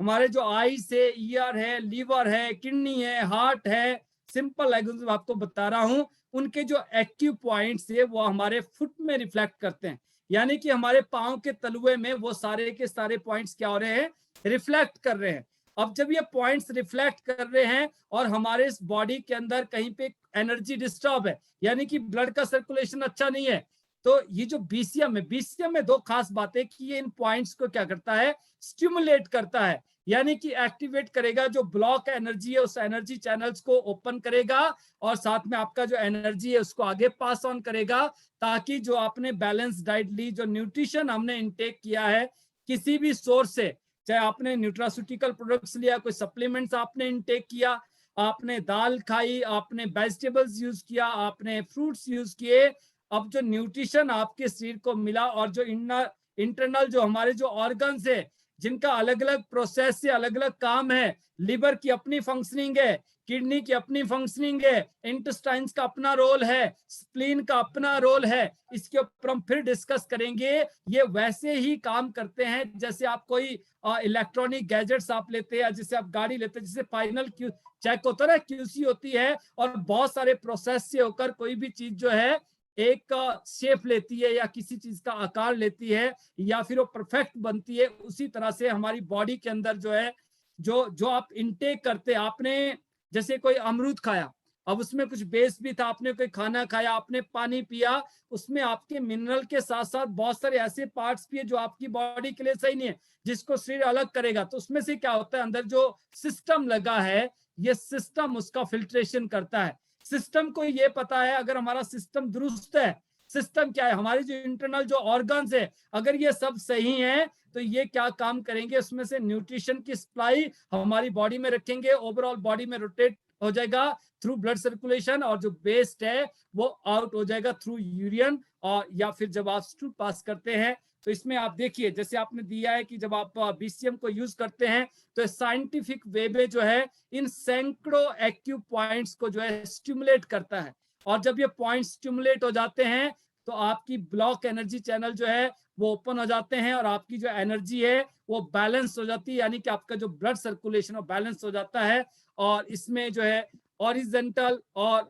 हमारे जो आई से, ईयर है, लीवर है, किडनी है, हार्ट है, सिंपल लैंग्वेज में आपको बता रहा हूं, उनके जो एक्टिव पॉइंट्स है वो हमारे फुट में रिफ्लेक्ट करते हैं। यानी कि हमारे पांव के तलुए में वो सारे के सारे पॉइंट्स क्या हो रहे हैं, रिफ्लेक्ट कर रहे हैं। अब जब ये पॉइंट्स रिफ्लेक्ट कर रहे हैं और हमारे इस बॉडी के अंदर कहीं पे एनर्जी डिस्टर्ब है, यानी कि ब्लड का सर्कुलेशन अच्छा नहीं है, तो ये जो बीसीएम है, बीसीएम में दो खास बातें कि ये इन पॉइंट्स को क्या करता है, स्टिमुलेट करता है, यानी कि एक्टिवेट करेगा, जो ब्लॉक एनर्जी है उस एनर्जी चैनल्स को ओपन करेगा, और साथ में आपका जो एनर्जी है उसको आगे पास ऑन करेगा, ताकि जो आपने बैलेंस डाइट ली, जो न्यूट्रिशन हमने इनटेक किया है किसी भी सोर्स से, चाहे आपने न्यूट्रास्यूटिकल प्रोडक्ट्स लिया, कोई सप्लीमेंट्स आपने इनटेक किया, आपने दाल खाई, आपने वेजिटेबल्स यूज किया, आपने फ्रूट्स यूज किए, अब जो न्यूट्रिशन आपके शरीर को मिला, और जो इंटरनल जो हमारे जो ऑर्गन्स है, जिनका अलग अलग प्रोसेस से अलग अलग काम है, लिवर की अपनी फंक्शनिंग है, किडनी की अपनी फंक्शनिंग है, इंटेस्टाइन्स का अपना रोल है, स्प्लीन का अपना रोल है, इसके ऊपर हम फिर डिस्कस करेंगे। ये वैसे ही काम करते हैं जैसे आप कोई इलेक्ट्रॉनिक गैजेट्स आप लेते हैं, जैसे आप गाड़ी लेते हैं, जिसे फाइनल चेक होता है, क्यूसी होती है, और बहुत सारे प्रोसेस से होकर कोई भी चीज जो है एक शेप लेती है, या किसी चीज का आकार लेती है, या फिर वो परफेक्ट बनती है। उसी तरह से हमारी बॉडी के अंदर जो है, जो जो आप इनटेक करते हैं, आपने जैसे कोई अमरूद खाया, अब उसमें कुछ बेस भी था, आपने कोई खाना खाया, आपने पानी पिया, उसमें आपके मिनरल के साथ साथ बहुत सारे ऐसे पार्ट्स भी है जो आपकी बॉडी के लिए सही नहीं है, जिसको शरीर अलग करेगा। तो उसमें से क्या होता है, अंदर जो सिस्टम लगा है, ये सिस्टम उसका फिल्ट्रेशन करता है। सिस्टम को ये पता है, अगर हमारा सिस्टम दुरुस्त है, सिस्टम क्या है, हमारे जो इंटरनल जो ऑर्गन्स है, अगर ये सब सही है तो ये क्या काम करेंगे, उसमें से न्यूट्रिशन की सप्लाई हमारी बॉडी में रखेंगे, ओवरऑल बॉडी में रोटेट हो जाएगा थ्रू ब्लड सर्कुलेशन, और जो वेस्ट है वो आउट हो जाएगा थ्रू यूरिन, और या फिर जब आप स्टूल पास करते हैं। तो इसमें आप देखिए, जैसे आपने दिया है कि जब आप बीसीएम को यूज करते हैं तो साइंटिफिक वे में जो है इन सैकड़ों एक्यू पॉइंट्स को जो है स्टिमुलेट करता है, और जब ये पॉइंट स्टिमुलेट हो जाते हैं तो आपकी ब्लॉक एनर्जी चैनल जो है वो ओपन हो जाते हैं, और आपकी जो एनर्जी है वो बैलेंस हो जाती है, यानी कि आपका जो ब्लड सर्कुलेशन वो बैलेंस हो जाता है। और इसमें जो है हॉरिजॉन्टल और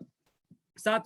साथ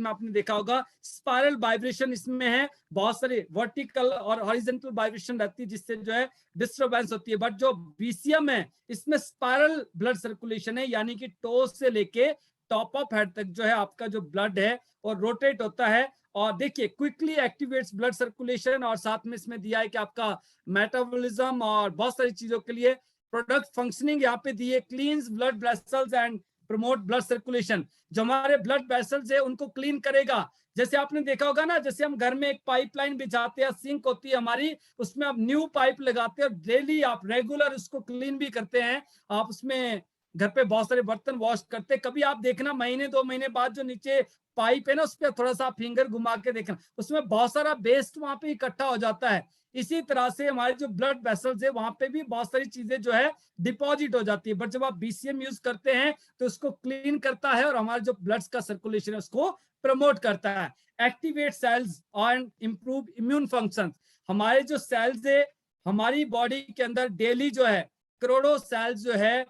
में आपने देखा होगा स्पाइरल वाइब्रेशन इसमें है, बहुत सारे वर्टिकल और हॉरिजॉन्टल वाइब्रेशन रहती है जिससे जो है डिस्टरबेंस होती है। बट जो बीसीएम है इसमें स्पाइरल ब्लड सर्कुलेशन है, यानी कि टो से लेके टॉप ऑफ हेड तक जो है आपका जो ब्लड है और रोटेट होता है। और देखिए क्विकली एक्टिवेट्स ब्लड सर्कुलेशन, और साथ में इसमें दिया है कि आपका मेटाबॉलिज्म और बहुत सारी चीजों के लिए प्रोडक्ट फंक्शनिंग यहाँ पे दिए, cleans blood vessels and promote blood circulation. जो हमारे ब्लड वेसल्स है उनको क्लीन करेगा। जैसे आपने देखा होगा ना, जैसे हम घर में एक पाइपलाइन बिछाते हैं, सिंक होती है हमारी, उसमें आप न्यू पाइप लगाते हैं और डेली आप रेगुलर उसको क्लीन भी करते हैं। आप उसमें घर पे बहुत सारे बर्तन वॉश करते हैं, कभी आप देखना महीने 2 महीने बाद जो नीचे पाइप है ना उस पर थोड़ा सा फिंगर घुमा के देखना, उसमें बहुत सारा वेस्ट वहां पे इकट्ठा हो जाता है। इसी तरह से हमारे जो ब्लड वेसल्स है वहां पे भी बहुत सारी चीजें जो है डिपॉजिट हो जाती है। बट जब आप बीसीएम यूज करते हैं तो उसको क्लीन करता है और हमारे जो ब्लड का सर्कुलेशन है उसको प्रमोट करता है। Activate cells and improve immune function. हमारे जो सेल्स है हमारी बॉडी के अंदर डेली जो है करोड़ों सेल्स जो है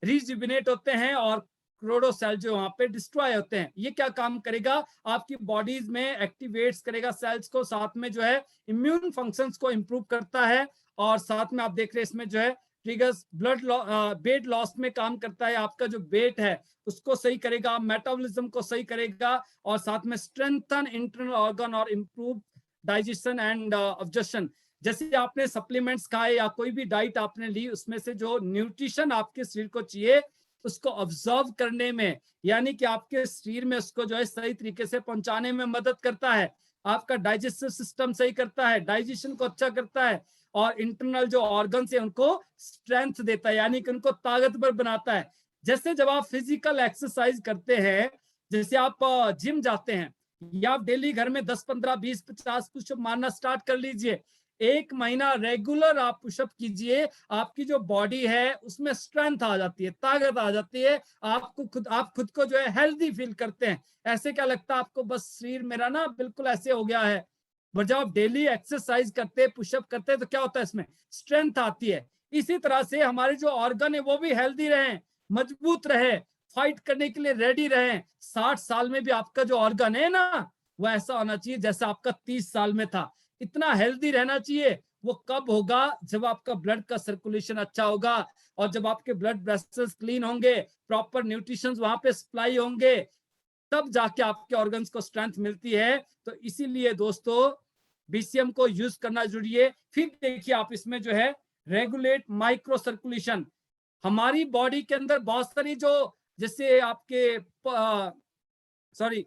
रिजुविनेट होते हैं, और करोड़ों सेल जो वहां पे डिस्ट्रॉय होते हैं। ये क्या काम करेगा, आपकी बॉडीज में एक्टिवेट्स करेगा सेल्स को, साथ में जो है इम्यून फंक्शंस को इंप्रूव करता है। और साथ में आप देख रहे हैं इसमें जो है ट्रिगर्स ब्लड वेट लॉस में काम करता है, आपका जो वेट है उसको सही करेगा, मेटाबॉलिज्म को सही करेगा, और साथ में स्ट्रेंथन इंटरनल ऑर्गन और इंप्रूव डाइजेशन एंड ऑब्जेक्शन। जैसे आपने सप्लीमेंट्स खाए या कोई भी डाइट आपने ली, उसमें से जो न्यूट्रिशन आपके शरीर को चाहिए उसको ऑब्जर्व करने में, यानी कि आपके शरीर में उसको जो है सही तरीके से पहुंचाने में मदद करता है। आपका डाइजेस्टिव सिस्टम सही करता है, डाइजेशन को अच्छा करता है, और इंटरनल जो ऑर्गन्स है उनको स्ट्रेंथ देता है, यानी कि उनको ताकतवर बनाता है। जैसे जब आप फिजिकल एक्सरसाइज करते हैं, जैसे आप जिम जाते हैं, या आप डेली घर में 10, 15, 20, 50 पुशअप मारना स्टार्ट कर लीजिए, 1 महीना रेगुलर आप पुशअप कीजिए, आपकी जो बॉडी है उसमें स्ट्रेंथ आ जाती है, ताकत आ जाती है, आप खुद को जो है हेल्दी फील करते हैं। ऐसे क्या लगता है आपको, बस शरीर मेरा ना बिल्कुल ऐसे हो गया है। बट जब आप डेली एक्सरसाइज करते हैं, पुशअप करते हैं, तो क्या होता है, इसमें स्ट्रेंथ आती है। इसी तरह से हमारे जो ऑर्गन है वो भी हेल्दी रहे, मजबूत रहे, फाइट करने के लिए रेडी रहे। 60 साल में भी आपका जो ऑर्गन है ना वो ऐसा होना चाहिए जैसा आपका 30 साल में था, इतना हेल्दी रहना चाहिए। वो कब होगा, जब आपका ब्लड का सर्कुलेशन अच्छा होगा, और जब आपके ब्लड वेसल्स क्लीन होंगे, प्रॉपर न्यूट्रिशन वहां पे सप्लाई होंगे, तब जाके आपके ऑर्गन्स को स्ट्रेंथ मिलती है। तो इसीलिए दोस्तों बीसीएम को यूज करना जरूरी है। फिर देखिए आप इसमें जो है रेगुलेट माइक्रो सर्कुलेशन। हमारी बॉडी के अंदर बहुत सारी जो जैसे आपके सॉरी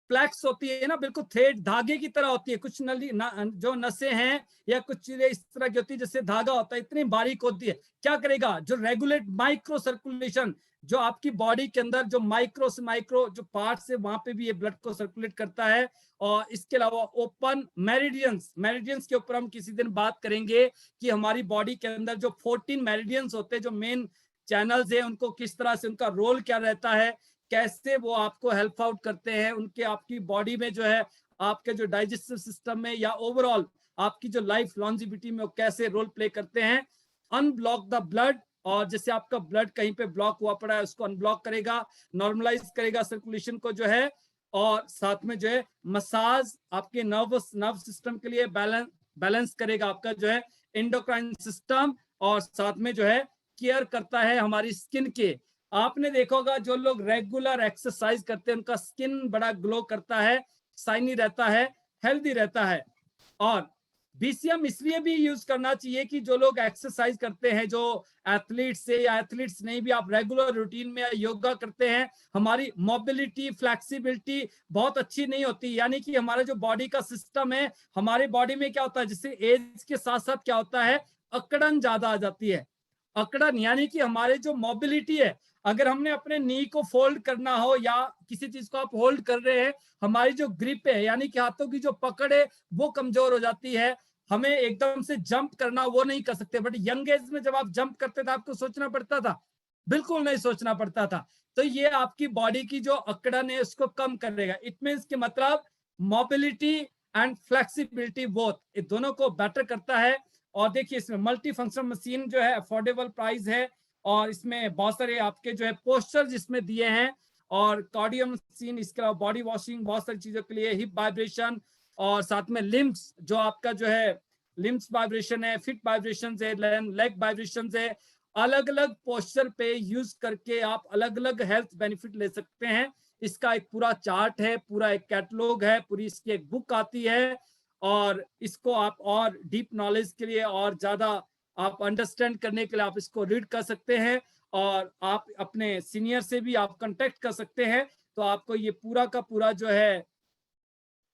प्लैक्स होती है ना, बिल्कुल थ्रेड धागे की तरह होती है, कुछ जो नसें हैं या कुछ चीजें इस तरह की होती है जैसे धागा होता है, इतनी बारीक होती है। क्या करेगा, जो रेगुलेट माइक्रो सर्कुलेशन, जो आपकी बॉडी के अंदर जो माइक्रो से माइक्रो जो पार्ट्स है वहां पे भी ये ब्लड को सर्कुलेट करता है। और इसके अलावा ओपन मेरिडियंस के ऊपर हम किसी दिन बात करेंगे कि हमारी बॉडी के अंदर जो 14 मेरिडियंस होते हैं, जो मेन चैनल्स है, उनको किस तरह से उनका रोल क्या रहता है, कैसे वो आपको हेल्प आउट करते हैं, उनके आपकी बॉडी में जो है आपके जो डाइजेस्टिव सिस्टम में या ओवरऑल आपकी जो लाइफ लॉन्जिविटी में वो कैसे रोल प्ले करते हैं। अनब्लॉक द ब्लड, और जैसे आपका ब्लड कहीं पे ब्लॉक हुआ पड़ा है उसको अनब्लॉक करेगा, नॉर्मलाइज करेगा सर्कुलेशन को जो है, और साथ में जो है मसाज आपके नर्व सिस्टम के लिए बैलेंस करेगा आपका जो है एंडोक्राइन सिस्टम, और साथ में जो है केयर करता है हमारी स्किन के। आपने देखा होगा जो लोग रेगुलर एक्सरसाइज करते हैं उनका स्किन बड़ा ग्लो करता है, शाइनी रहता है, हेल्दी रहता है। और बीसीएम इसलिए भी यूज करना चाहिए कि जो लोग एक्सरसाइज करते हैं, जो एथलीट्स से या एथलीट्स नहीं भी, आप रेगुलर रूटीन में योगा करते हैं, हमारी मोबिलिटी फ्लेक्सिबिलिटी बहुत अच्छी नहीं होती, यानी कि हमारा जो बॉडी का सिस्टम है, हमारे बॉडी में क्या होता है, जिससे एज के साथ साथ क्या होता है, अकड़न ज्यादा आ जाती है। अकड़न यानी कि हमारे जो मोबिलिटी है, अगर हमने अपने नी को फोल्ड करना हो या किसी चीज को आप होल्ड कर रहे हैं, हमारी जो ग्रिप है यानी कि हाथों की जो पकड़ है वो कमजोर हो जाती है। हमें एकदम से जंप करना वो नहीं कर सकते। बट यंग एज में जब आप जंप करते थे आपको सोचना पड़ता था? बिल्कुल नहीं सोचना पड़ता था। तो ये आपकी बॉडी की जो अकड़न है उसको कम करेगा। इट मीन्स कि मतलब मोबिलिटी एंड फ्लेक्सिबिलिटी बोथ, ये दोनों को बेटर करता है। और देखिए इसमें मल्टी फंक्शन मशीन जो है अफोर्डेबल प्राइस है, और इसमें बहुत सारे आपके जो है पोस्चर जिसमें दिए हैं, और कार्डियो मशीन, इसके अलावा बॉडी वॉशिंग, बहुत सारी चीजों के लिए, हिप वाइब्रेशन, और साथ में लिम्स जो आपका जो है लिम्स वाइब्रेशन है, फिट वाइब्रेशन है, लेग वाइब्रेशन है। अलग अलग पोस्चर पे यूज करके आप अलग अलग हेल्थ बेनिफिट ले सकते हैं। इसका एक पूरा चार्ट है, पूरा एक कैटलॉग है, पूरी इसकी एक बुक आती है, और इसको आप और डीप नॉलेज के लिए और ज्यादा आप अंडरस्टैंड करने के लिए आप इसको रीड कर सकते हैं, और आप अपने सीनियर से भी आप कांटेक्ट कर सकते हैं। तो आपको ये पूरा का पूरा जो है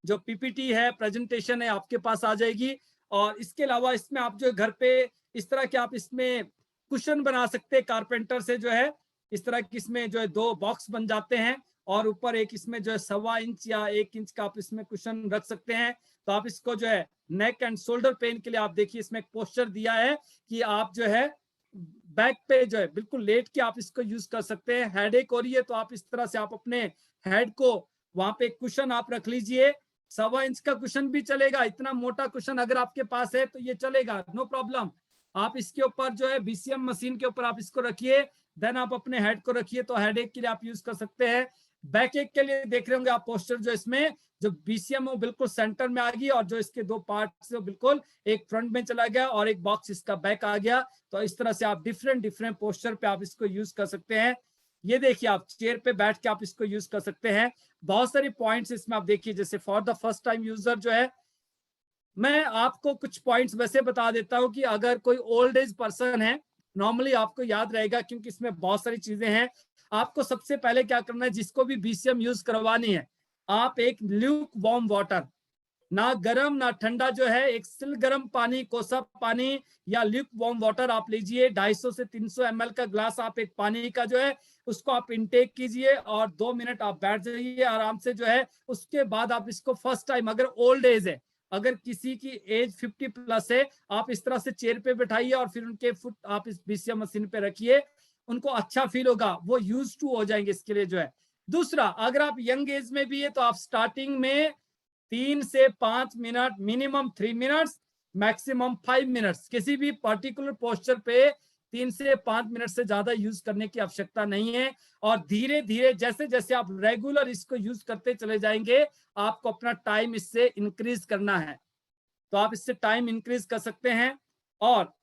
जो पीपीटी है, प्रेजेंटेशन है, आपके पास आ जाएगी। और इसके अलावा इसमें आप जो घर पे इस तरह के आप इसमें कुशन बना सकते हैं कारपेंटर से, जो है इस तरह की इसमें जो है 2 बॉक्स बन जाते हैं, और ऊपर एक इसमें जो है 1.25 इंच या 1 इंच का आप इसमें कुशन रख सकते हैं। तो आप इसको जो है नेक एंड शोल्डर पेन के लिए आप देखिए इसमें एक पोस्चर दिया है कि आप जो है बैक पे जो है बिल्कुल लेट के आप इसको यूज कर सकते हैं। हेडेक हो रही है तो आप इस तरह से आप अपने हेड को वहां पे कुशन आप रख लीजिए। 1.25 इंच का कुशन भी चलेगा, इतना मोटा कुशन अगर आपके पास है तो ये चलेगा, नो प्रॉब्लम। आप इसके ऊपर जो है बीसीएम मशीन के ऊपर आप इसको रखिए, देन आप अपने हेड को रखिए, तो हेडेक के लिए आप यूज कर सकते हैं। बैक एक के लिए देख रहे होंगे आप पोस्टर, जो इसमें जो बीसीएम वो बिल्कुल सेंटर में आ गई, और जो इसके 2 पार्ट बिल्कुल एक फ्रंट में चला गया और एक बॉक्स इसका बैक आ गया। तो इस तरह से आप डिफरेंट डिफरेंट पोस्टर पे आप इसको यूज कर सकते हैं। ये देखिए आप चेयर पे बैठ के आप इसको यूज कर सकते हैं। बहुत सारे पॉइंट्स इसमें आप देखिए, जैसे for the first time user जो है, मैं आपको कुछ पॉइंट्स वैसे बता देता हूं कि अगर कोई ओल्ड एज पर्सन है, नॉर्मली आपको याद रहेगा क्योंकि इसमें बहुत सारी चीजें हैं। आपको सबसे पहले क्या करना है, जिसको भी बीसीएम यूज करवानी है, आप एक ल्यूक वार्म वाटर, ना गर्म ना ठंडा, जो है एक सिल गर्म पानी, कोसा पानी या ल्यूक वार्म वाटर आप लीजिए। 250 से 300 ml का ग्लास आप एक पानी का जो है उसको आप इनटेक कीजिए, और 2 मिनट आप बैठ जाइए आराम से जो है। उसके बाद आप इसको फर्स्ट टाइम, अगर ओल्ड एज है, अगर किसी की एज 50 प्लस है, आप इस तरह से चेयर पे बैठाइए और फिर उनके फुट आप इस बीसीएम मशीन पे रखिए, उनको अच्छा फील होगा, वो यूज टू हो जाएंगे इसके लिए जो है। दूसरा, अगर आप यंग एज में भी है तो आप स्टार्टिंग में 3 से 5 minute, minimum 3 minutes, maximum 5 minutes, किसी भी पर्टिकुलर पोस्चर पे 3 से 5 मिनट से ज्यादा यूज करने की आवश्यकता नहीं है। और धीरे धीरे जैसे जैसे आप रेगुलर इसको यूज करते चले जाएंगे, आपको अपना टाइम इससे इंक्रीज करना है, तो आप इससे टाइम इंक्रीज कर सकते हैं। और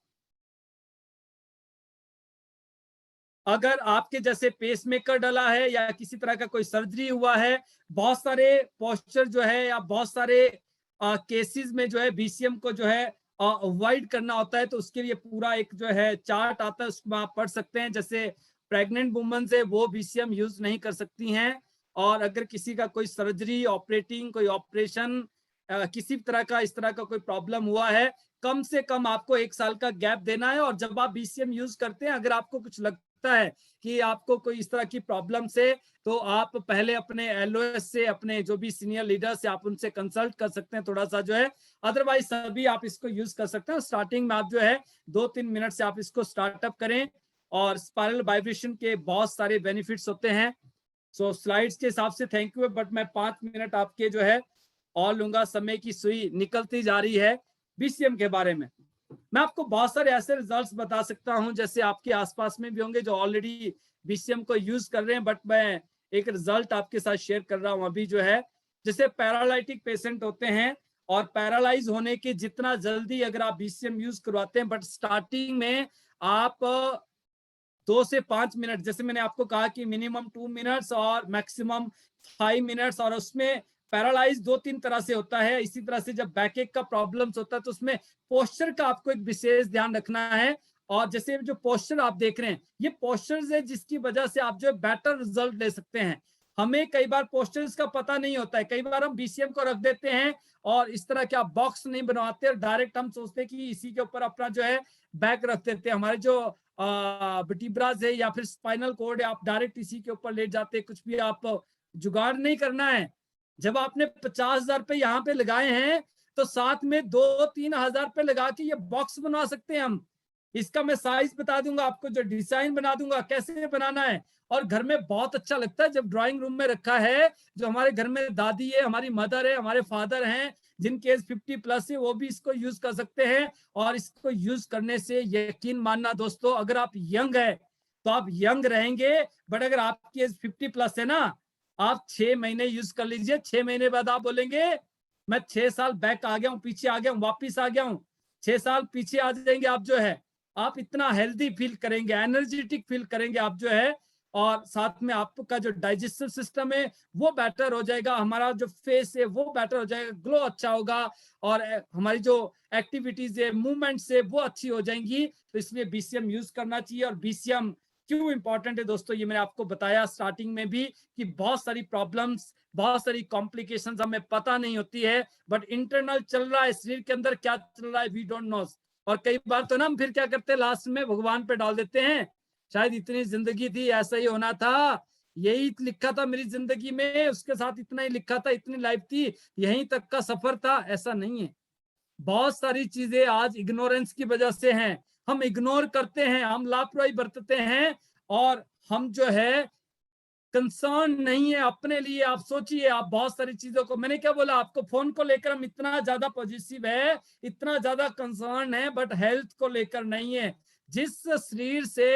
अगर आपके जैसे पेसमेकर डला है या किसी तरह का कोई सर्जरी हुआ है, बहुत सारे पोस्चर जो है या बहुत सारे केसेस में जो है बीसीएम को जो है अवॉइड करना होता है, तो उसके लिए पूरा एक जो है चार्ट आता है, उसमें आप पढ़ सकते हैं। जैसे प्रेग्नेंट वुमन है वो बीसीएम यूज नहीं कर सकती हैं, और अगर किसी का कोई सर्जरी, ऑपरेटिंग, कोई ऑपरेशन, किसी तरह का इस तरह का कोई प्रॉब्लम हुआ है, कम से कम आपको 1 साल का गैप देना है। और जब आप बीसीएम यूज करते हैं, अगर आपको कुछ लगता है कि आपको कोई इस तरह की प्रॉब्लम से, तो आप पहले अपने एलओएस से, अपने जो भी सीनियर लीडर से आप उनसे कंसल्ट कर सकते हैं थोड़ा सा जो है। अदरवाइज सभी आप इसको यूज कर सकते हैं। स्टार्टिंग में आप जो है 2-3 मिनट से आप इसको स्टार्टअप करें, और स्पाइरल वाइब्रेशन के बहुत सारे बेनिफिट्स होते हैं। सो स्लाइड्स के हिसाब से थैंक यू, बट मैं 5 मिनट आपके जो है और लूंगा, समय की सुई निकलती जा रही है। बीसीएम के बारे में मैं आपको बहुत सारे ऐसे रिजल्ट्स बता सकता हूं, जैसे आपके आसपास में भी होंगे जो ऑलरेडी बीसीएम को यूज कर रहे हैं, बट मैं एक रिजल्ट आपके साथ शेयर कर रहा हूं अभी जो है। जैसे पैरालाइटिक पेशेंट होते हैं, और पैरालाइज होने के जितना जल्दी अगर आप बीसीएम यूज करवाते हैं, बट स्टार्टिंग में आप 2 से 5 मिनट, जैसे मैंने आपको कहा कि मिनिमम 2 मिनट्स और मैक्सिमम 5 मिनट्स, और उसमें पैरालाइज 2-3 तरह से होता है। इसी तरह से जब बैकएक का प्रॉब्लम्स होता है तो उसमें पोस्चर का आपको एक विशेष ध्यान रखना है। और जैसे जो पोस्चर आप देख रहे हैं, ये पोस्चर्स है जिसकी वजह से आप जो है बेटर रिजल्ट ले सकते हैं। हमें कई बार पोस्चर्स का पता नहीं होता है, कई बार हम बीसीएम को रख देते हैं और इस तरह के आप बॉक्स नहीं बनवाते और डायरेक्ट हम सोचते हैं कि इसी के ऊपर अपना जो है बैक रख देते हैं। हमारे जो वर्टिब्रास है या फिर स्पाइनल कॉर्ड है, आप डायरेक्ट इसी के ऊपर लेट जाते हैं। कुछ भी आप जुगाड़ नहीं करना है। जब आपने 50,000 रुपए यहाँ पे लगाए हैं तो साथ में 2-3 हजार रुपए लगा के ये बॉक्स बनवा सकते हैं हम। इसका मैं साइज बता दूंगा आपको, जो डिजाइन बना दूंगा कैसे बनाना है। और घर में बहुत अच्छा लगता है जब ड्राइंग रूम में रखा है। जो हमारे घर में दादी है, हमारी मदर है, हमारे फादर हैं, जिनके एज 50+ है, वो भी इसको यूज कर सकते हैं। और इसको यूज करने से यकीन मानना दोस्तों, अगर आप यंग है तो आप यंग रहेंगे, बट अगर आपकी एज 50+ है ना, आप 6 महीने यूज कर लीजिए। 6 महीने बाद आप बोलेंगे मैं 6 साल बैक आ गया हूँ, पीछे आ गया हूँ, वापिस आ गया हूँ। 6 साल पीछे आ जाएंगे आप जो है, आप इतना हेल्दी फील करेंगे, एनर्जेटिक फील करेंगे आप जो है। और साथ में आपका जो डाइजेस्टिव सिस्टम है वो बेटर हो जाएगा, हमारा जो फेस है वो बेटर हो जाएगा, ग्लो अच्छा होगा। और हमारी जो एक्टिविटीज है, मूवमेंट्स है, वो अच्छी हो जाएंगी। तो इसलिए बीसीएम यूज करना चाहिए। और बीसीएम क्यों इंपॉर्टेंट है दोस्तों, ये मैंने आपको बताया स्टार्टिंग में भी कि बहुत सारी प्रॉब्लम्स, बहुत सारी कॉम्प्लिकेशंस हमें पता नहीं होती है, बट इंटरनल चल रहा है, शरीर के अंदर क्या चल रहा है वी डोंट नो। और कई बार तो ना हम फिर क्या करते हैं, लास्ट में भगवान पे डाल देते हैं, शायद इतनी जिंदगी थी, ऐसा ही होना था, यही लिखा था मेरी जिंदगी में, उसके साथ इतना ही लिखा था, इतनी लाइफ थी, यहीं तक का सफर था। ऐसा नहीं है। बहुत सारी चीजें आज इग्नोरेंस की वजह से हैं। हम इग्नोर करते हैं, हम लापरवाही बरतते हैं, और हम जो है कंसर्न नहीं है अपने लिए। आप सोचिए, आप बहुत सारी चीजों को, मैंने क्या बोला आपको, फोन को लेकर हम इतना ज्यादा पॉजिटिव है, इतना ज्यादा कंसर्न है, बट हेल्थ को लेकर नहीं है। जिस शरीर से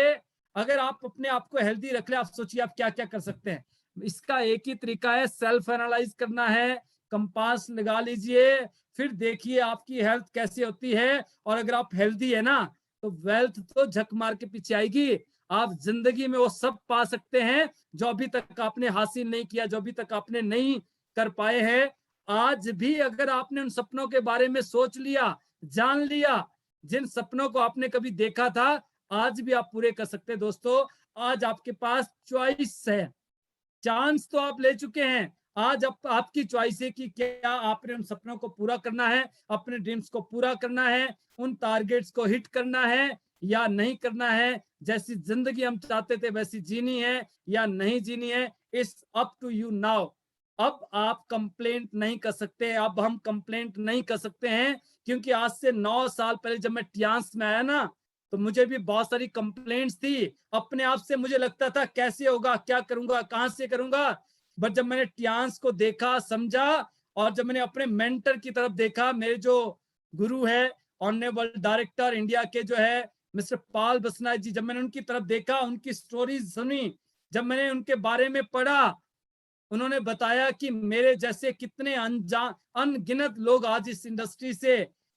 अगर आप अपने आप को हेल्दी रख ले, आप सोचिए आप क्या क्या कर सकते हैं। इसका एक ही तरीका है, सेल्फ एनालाइज करना है, कंपास लगा लीजिए, फिर देखिए आपकी हेल्थ कैसी होती है। और अगर आप हेल्दी है ना, तो वेल्थ तो झक मार के पीछे आएगी। आप जिंदगी में वो सब पा सकते हैं जो अभी तक आपने हासिल नहीं किया, जो अभी तक आपने नहीं कर पाए हैं। आज भी अगर आपने उन सपनों के बारे में सोच लिया, जान लिया, जिन सपनों को आपने कभी देखा था, आज भी आप पूरे कर सकते हैं दोस्तों। आज आपके पास चॉइस है, चांस तो आप ले चुके हैं। आज आपकी चॉइस है कि क्या आपने उन सपनों को पूरा करना है, अपने ड्रीम्स को पूरा करना है, उन टारगेट्स को हिट करना है या नहीं करना है। जैसी जिंदगी हम चाहते थे वैसी जीनी है या नहीं जीनी है, it's up to you now. अब आप कंप्लेंट नहीं कर सकते, अब हम कंप्लेंट नहीं कर सकते हैं, क्योंकि आज से 9 साल पहले जब मैं टियांस में आया ना, तो मुझे भी बहुत सारी कंप्लेंट्स थी अपने आप से। मुझे लगता था कैसे होगा, क्या करूंगा, कहां से करूंगा। बट जब मैंने टियांस को देखा, समझा, और जब मैंने अपने मेंटर की तरफ देखा, मेरे जो गुरु है, ऑनरेबल डायरेक्टर इंडिया के जो है मिस्टर पाल बसनाथ जी, जब मैंने उनकी तरफ देखा, उनकी स्टोरीज सुनी, जब मैंने उनके बारे में पढ़ा, उन्होंने बताया कि मेरे जैसे कितने अनगिनत लोग आज इस इंडस्ट्री से,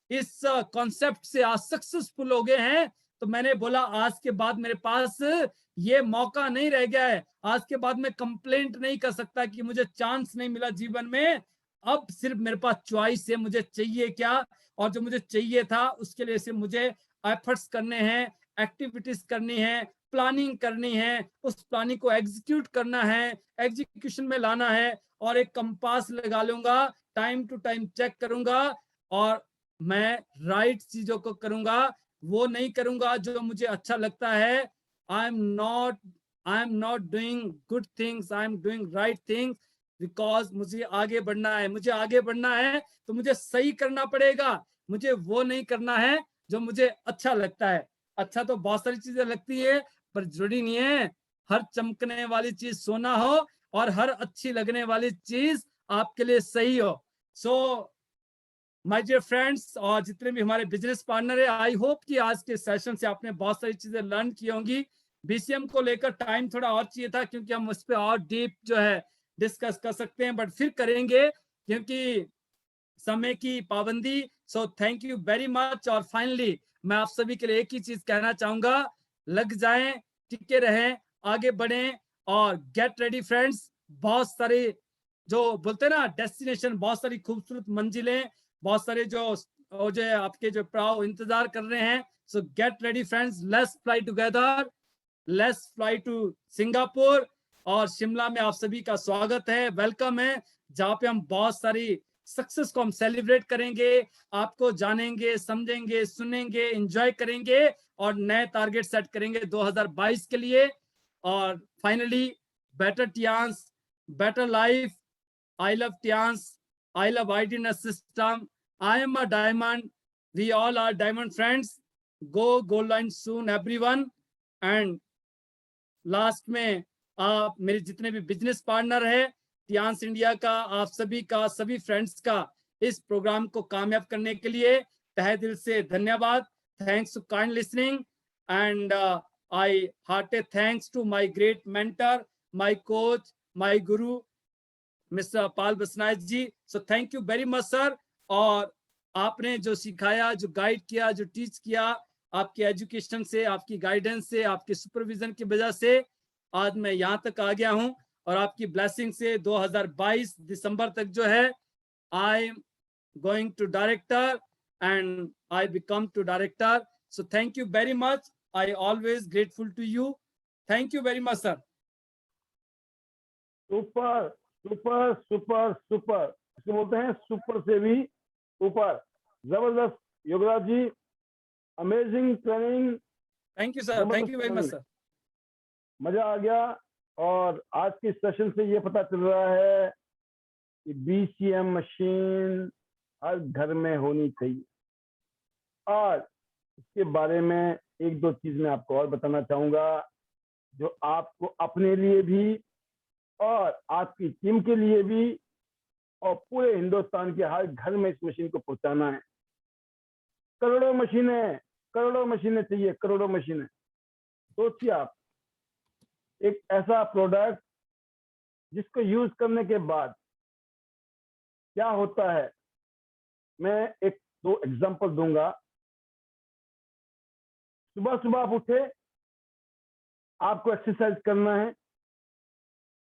इस कॉन्सेप्ट से आज सक्सेसफुल हो गए हैं। तो मैंने बोला आज के बाद मेरे पास ये मौका नहीं रह गया है। आज के बाद मैं कंप्लेंट नहीं कर सकता कि मुझे चांस नहीं मिला जीवन में। अब सिर्फ मेरे पास चॉइस है, मुझे चाहिए क्या, और जो मुझे चाहिए था उसके लिए सिर्फ मुझे एफर्ट्स करने हैं, एक्टिविटीज करनी है, प्लानिंग करनी है, उस प्लानिंग को एग्जीक्यूट करना है, एग्जीक्यूशन में लाना है। और एक कंपास लगा लूंगा, टाइम टू टाइम चेक करूंगा, और मैं राइट चीजों को करूंगा। वो नहीं करूंगा जो मुझे अच्छा लगता है। I am not doing good things, I am doing right things, because मुझे आगे बढ़ना है। मुझे आगे बढ़ना है तो मुझे सही करना पड़ेगा। मुझे वो नहीं करना है जो मुझे अच्छा लगता है। अच्छा तो बहुत सारी चीजें लगती है, पर जरूरी नहीं है हर चमकने वाली चीज सोना हो और हर अच्छी लगने वाली चीज आपके लिए सही हो। सो माय डियर फ्रेंड्स, और जितने भी हमारे बिजनेस पार्टनर है, आई होप कि आज के सेशन से आपने बहुत सारी चीजें लर्न की होंगी। बीसीएम को लेकर टाइम थोड़ा और चाहिए था, क्योंकि हम उस पर और डीप जो है डिस्कस कर सकते हैं, बट फिर करेंगे क्योंकि समय की पाबंदी। सो थैंक यू वेरी मच। और फाइनली मैं आप सभी के लिए एक ही चीज कहना चाहूंगा, लग जाएं, टिके रहें, आगे बढ़ें, और गेट रेडी फ्रेंड्स। बहुत सारे जो बोलते हैं ना डेस्टिनेशन, बहुत सारी खूबसूरत मंजिलें, बहुत सारे जो आपके जो प्राव इंतजार कर रहे हैं. So get ready friends, let's fly together, let's fly to Singapore. और शिमला में आप सभी का स्वागत है, वेलकम है, जहाँ पे हम बहुत सारी सक्सेस को हम सेलिब्रेट करेंगे, आपको जानेंगे, समझेंगे, सुनेंगे, एंजॉय करेंगे और नए टारगेट सेट करेंगे 2022 के लिए. और फाइनली बेटर टियांस, better life. I love Tians. I love IDNS system. I am a diamond. We all are diamond friends. Go gold line soon, everyone. And last में आप मेरे जितने भी बिजनेस पार्टनर है टियांस इंडिया का, आप सभी का, सभी फ्रेंड्स का इस प्रोग्राम को कामयाब करने के लिए तहे दिल से धन्यवाद. Thanks to kind listening and I hearted thanks to my great mentor, my coach, my guru mister Pal Basnayak ji. So thank you very much sir. और आपने जो सिखाया, जो गाइड किया, जो टीच किया, आपके एजुकेशन से, आपकी गाइडेंस से, आपके सुपरविजन की वजह से आज मैं यहाँ तक आ गया हूँ. और आपकी ब्लेसिंग से 2022 दिसंबर तक जो है I am going to director and I become to director. So thank you very much. I always grateful to you. Thank you very much sir. Super super super super, इसको बोलते हैं सुपर से भी ऊपर. जबरदस्त Yograj ji, amazing training. Thank you sir, thank you very much sir. मजा आ गया. और आज के सेशन से ये पता चल रहा है कि BCM मशीन हर घर में होनी चाहिए. और इसके बारे में एक दो चीज मैं आपको और बताना चाहूंगा, जो आपको अपने लिए भी और आपकी टीम के लिए भी और पूरे हिंदुस्तान के हर घर में इस मशीन को पहुंचाना है. करोड़ों मशीनें चाहिए, करोड़ों मशीनें. सोचिए आप, एक ऐसा प्रोडक्ट जिसको यूज करने के बाद क्या होता है. मैं एक दो एग्जांपल दूंगा. सुबह सुबह आप उठे, आपको एक्सरसाइज करना है,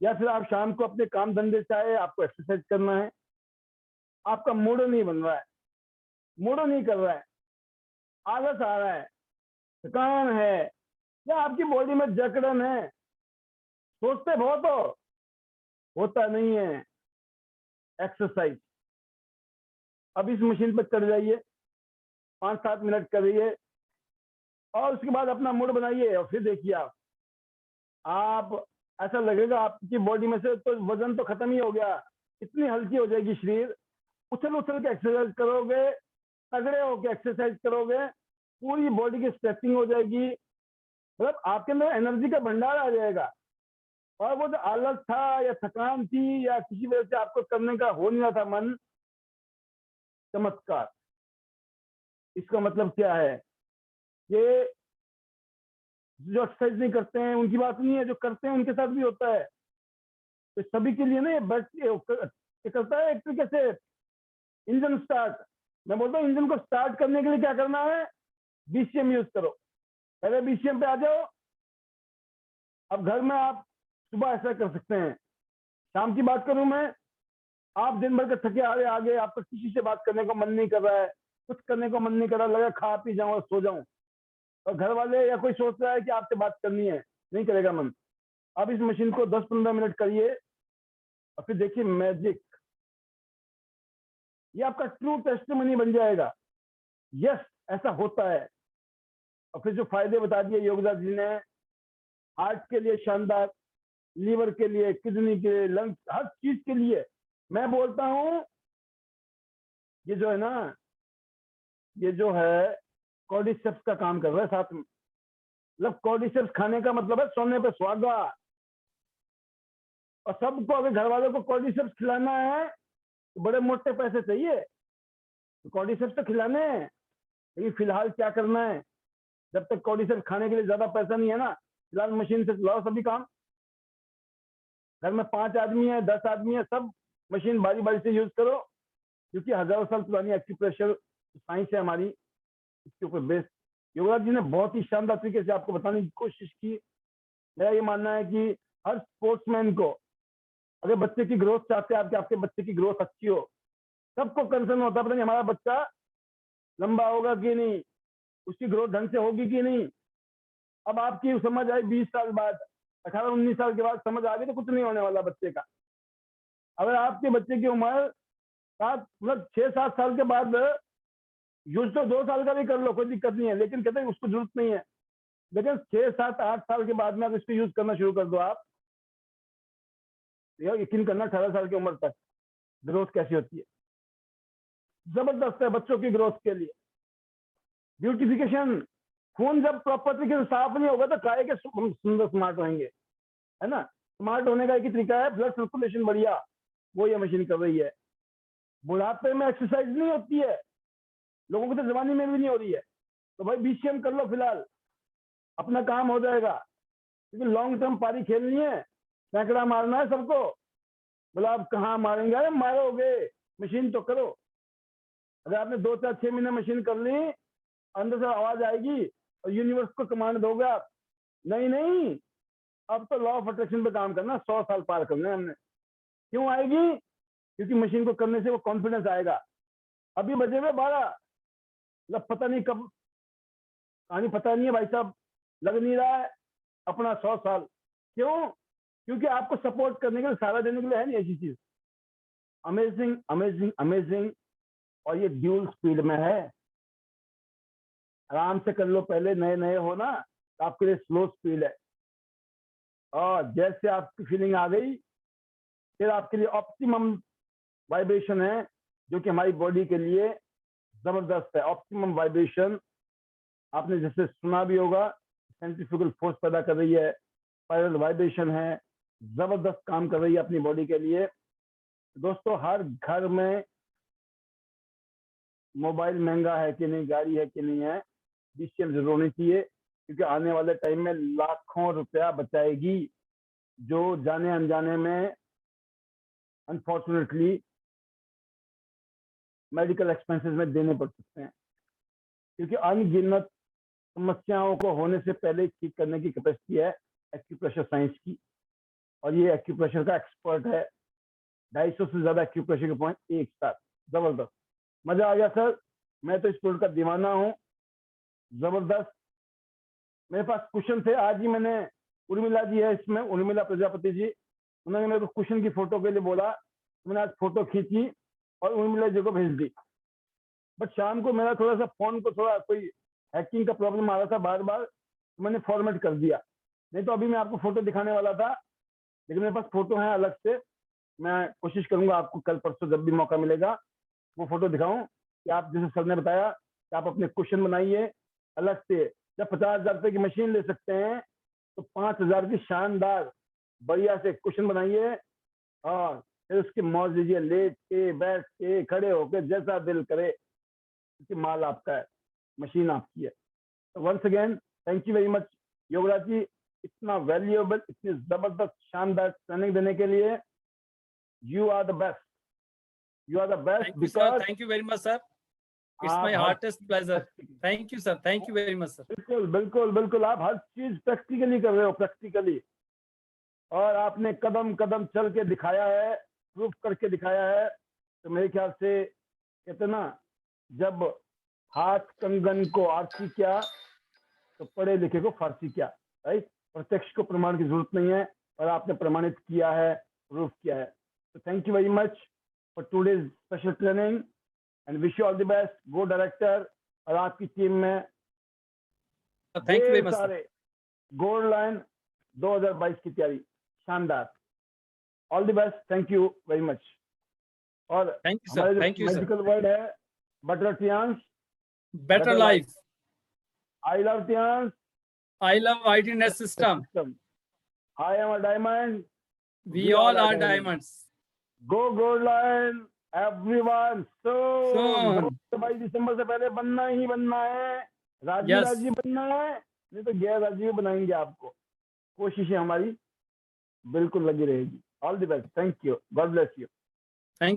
या फिर आप शाम को अपने काम धंधे से आए, आपको एक्सरसाइज करना है. आपका मूड नहीं बन रहा है, मूड नहीं कर रहा है, आलस आ रहा है, थकान है, या आपकी बॉडी में जकड़न है, सोचते बहुत हो, होता नहीं है एक्सरसाइज. अब इस मशीन पर चढ़ जाइए, 5-7 मिनट करिए और उसके बाद अपना मूड बनाइए. और फिर देखिए आप ऐसा लगेगा आपकी बॉडी में से तो वजन तो खत्म ही हो गया, इतनी हल्की हो जाएगी शरीर. उछल उछल के एक्सरसाइज करोगे, तगड़े होके एक्सरसाइज करोगे, पूरी बॉडी की स्ट्रेचिंग हो जाएगी. मतलब आपके अंदर एनर्जी का भंडार आ जाएगा. और वो जो आलस था या थकान थी या किसी वजह से आपको करने का हो नहीं रहा था मन, चमत्कार. इसका मतलब क्या है? ये जो एक्सरसाइज नहीं करते हैं उनकी बात नहीं है, जो करते हैं उनके साथ भी होता है. तो सभी के लिए ना ये करता है. एक तरीके से इंजन स्टार्ट, मैं बोलता हूँ इंजन को स्टार्ट करने के लिए क्या करना है, BCM यूज करो. पहले BCM पे आ जाओ. अब घर में आप सुबह ऐसा कर सकते हैं. शाम की बात करूं मैं, आप दिन भर के थके हारे आ गए, आपको किसी से बात करने का मन नहीं कर रहा है, कुछ करने को मन नहीं कर रहा, लगा खा पी जाऊं और सो जाऊं. और घर वाले या कोई सोच रहा है कि आपसे बात करनी है, नहीं करेगा मन. अब इस मशीन को 10-15 मिनट करिए और फिर देखिए मैजिक. ये आपका ट्रू टेस्टिमनी बन जाएगा. यस, ऐसा होता है. और फिर जो फायदे बता दिए योगदास जी ने, हार्ट के लिए शानदार, लीवर के लिए, किडनी के लिए, लंग्स, हर चीज के लिए. मैं बोलता हूं ये जो है ना, ये जो है कॉर्डिसेप्स का काम कर रहा है साथ में. मतलब कॉर्डिसेप्स खाने का मतलब है सोने पे सुहागा. और सबको अगर घर वालों को कॉर्डिसेप्स खिलाना है तो बड़े मोटे पैसे चाहिए, तो कॉर्डिसेप्स तो खिलाने हैं. लेकिन फिलहाल क्या करना है, जब तक कॉर्डिसेप्स खाने के लिए ज्यादा पैसा नहीं है ना, फिलहाल मशीन से चलाओ सभी काम. घर में 5 आदमी है, 10 आदमी है, सब मशीन बारी बारी से यूज करो. क्योंकि हजारों साल पुरानी एक्यूप्रेशर साइंस है हमारी, इसके ऊपर बेस्ड. योगराज जी ने बहुत ही शानदार तरीके से आपको बताने की कोशिश की. मेरा ये मानना है कि हर स्पोर्ट्समैन को अगर बच्चे की ग्रोथ चाहते हैं आप कि आपके बच्चे की ग्रोथ अच्छी हो, सबको कंसर्न होता है पता नहीं हमारा बच्चा लंबा होगा कि नहीं, उसकी ग्रोथ ढंग से होगी कि नहीं। अब आपकी समझ आई 20 साल बाद, 18-19 साल के बाद समझ आ गई तो कुछ नहीं होने वाला बच्चे का। अगर आपके बच्चे की उम्र 6-7 साल के बाद यूज तो 2 साल का भी कर लो, कोई दिक्कत नहीं है, लेकिन कहते हैं उसको जरूरत नहीं है। लेकिन 6-7-8 साल के बाद में अगर इसको यूज करना शुरू कर दो आप, यकीन करना 18 साल की उम्र तक ग्रोथ कैसी होती है, जबरदस्त है बच्चों की ग्रोथ के लिए। ब्यूटिफिकेशन, खून जब प्रॉपर तरीके से साफ नहीं होगा तो काहे के सुंदर स्मार्ट होंगे, है ना। स्मार्ट होने का एक ही तरीका है, ब्लड सर्कुलेशन बढ़िया, वो ये मशीन कर रही है। बुढ़ापे में एक्सरसाइज नहीं होती है, लोगों को तो जवानी में भी नहीं हो रही है, तो भाई बीसीएम कर लो फिलहाल, अपना काम हो जाएगा। क्योंकि लॉन्ग टर्म पारी खेलनी है, सैकड़ा मारना है सबको। बोला आप कहाँ मारेंगे, अरे मारोगे, मशीन तो करो। अगर आपने 2-4-6 महीने मशीन कर ली, अंदर से आवाज आएगी और यूनिवर्स को कमांड दोगे आप, नहीं नहीं अब तो लॉ ऑफ अट्रैक्शन पे काम करना, 100 साल पार करने हैं हमने। क्यों आएगी? क्योंकि मशीन को करने से वो कॉन्फिडेंस आएगा। अभी बजे हुए 12, मतलब पता नहीं कब, कहानी पता नहीं है भाई साहब, लग नहीं रहा है अपना 100 साल। क्यों? क्योंकि आपको सपोर्ट करने के लिए, सहारा देने के लिए है नहीं ऐसी चीज। Amazing amazing amazing. और ये ड्यूल स्पीड में है, आराम से कर लो, पहले नए नए हो ना तो आपके लिए स्लो स्पीड है, और जैसे आपकी फीलिंग आ गई फिर आपके लिए ऑप्टिमम वाइब्रेशन है, जो कि हमारी बॉडी के लिए जबरदस्त है। ऑप्टिमम वाइब्रेशन आपने जैसे सुना भी होगा, सेंट्रीफ्यूगल फोर्स पैदा कर रही है, स्पाइरल वाइब्रेशन है, जबरदस्त काम कर रही है अपनी बॉडी के लिए। दोस्तों हर घर में मोबाइल महंगा है कि नहीं, गाड़ी है कि नहीं है, बीसीएम जरूर होनी चाहिए, क्योंकि आने वाले टाइम में लाखों रुपया बचाएगी, जो जाने अनजाने में अनफॉर्चुनेटली मेडिकल एक्सपेंसेस में देने पड़ सकते हैं। क्योंकि अनगिनत समस्याओं को होने से पहले ठीक करने की कैपेसिटी है एक्यूप्रेशर साइंस की, और ये एक्यूप्रेशर का एक्सपर्ट है। 250 से ज्यादा एक्यूप्रेशर के पॉइंट एक साथ, जबरदस्त। मजा आ गया सर, मैं तो इस प्रोडक्ट का दीवाना हूँ, जबरदस्त। मेरे पास क्वेश्चन थे, आज ही मैंने, उर्मिला जी है इसमें, उर्मिला प्रजापति जी, उन्होंने मेरे को क्वेश्चन की फोटो के लिए बोला, मैंने आज फोटो खींची और उर्मिला जी को भेज दी। बट शाम को मेरा थोड़ा सा फोन को थोड़ा कोई हैकिंग का प्रॉब्लम आ रहा था बार बार, तो मैंने फॉर्मेट कर दिया, नहीं तो अभी मैं आपको फोटो दिखाने वाला था, लेकिन मेरे पास फोटो है अलग से। मैं कोशिश करूंगा आपको कल परसों जब भी मौका मिलेगा वो फोटो दिखाऊं, कि आप जैसे सर ने बताया कि आप अपने क्वेश्चन बनाइए अलग से। जब 50,000 रुपए की मशीन ले सकते हैं तो 5,000 की शानदार बढ़िया से क्वेश्चन बनाइए, और फिर उसकी मौज लीजिए, लेट के, बैठ के, खड़े होकर, जैसा दिल करे, क्योंकि माल आपका है, मशीन आपकी है। तो once again thank you very much Yograj ji, इतना वैल्यूएबल, इतनी जबरदस्त शानदार ट्रेनिंग देने के लिए। You are the best, you are the best, because thank you very much sir, it's my heartiest pleasure. Thank you sir, thank you very much sir. बिल्कुल बिल्कुल बिल्कुल, आप हर चीज प्रैक्टिकली कर रहे हो, प्रैक्टिकली, और आपने कदम कदम चल के दिखाया है, प्रूफ करके दिखाया है। तो मेरे ख्याल से कहते ना, जब हाथ कंगन को आरती क्या तो पढ़े लिखे को फारसी क्या, राइट। प्रत्यक्ष को प्रमाण की जरूरत नहीं है, और आपने प्रमाणित किया है, प्रूफ किया है। तो thank you very much for today's special training, and wish you all the best. Go director और आपकी टीम में थैंक यू वेरी मच सारे गोल्ड लाइन 2022 की तैयारी शानदार। All the best, thank you very much. और थैंक यू सर, हमारे thank जो यू सर। मैजिकल वर्ड है better Tiens, better life, I love Tiens, I love IDNet system. I am a diamond, We all are diamonds. Go gold line everyone, Soon. 22 दिसंबर से पहले बनना ही बनना है, राजी Yes. राजी बनना है, नहीं तो गैर राजी भी बनाएंगे आपको। कोशिशें हमारी बिल्कुल लगी रहेगी। All the best, thank you, God bless you.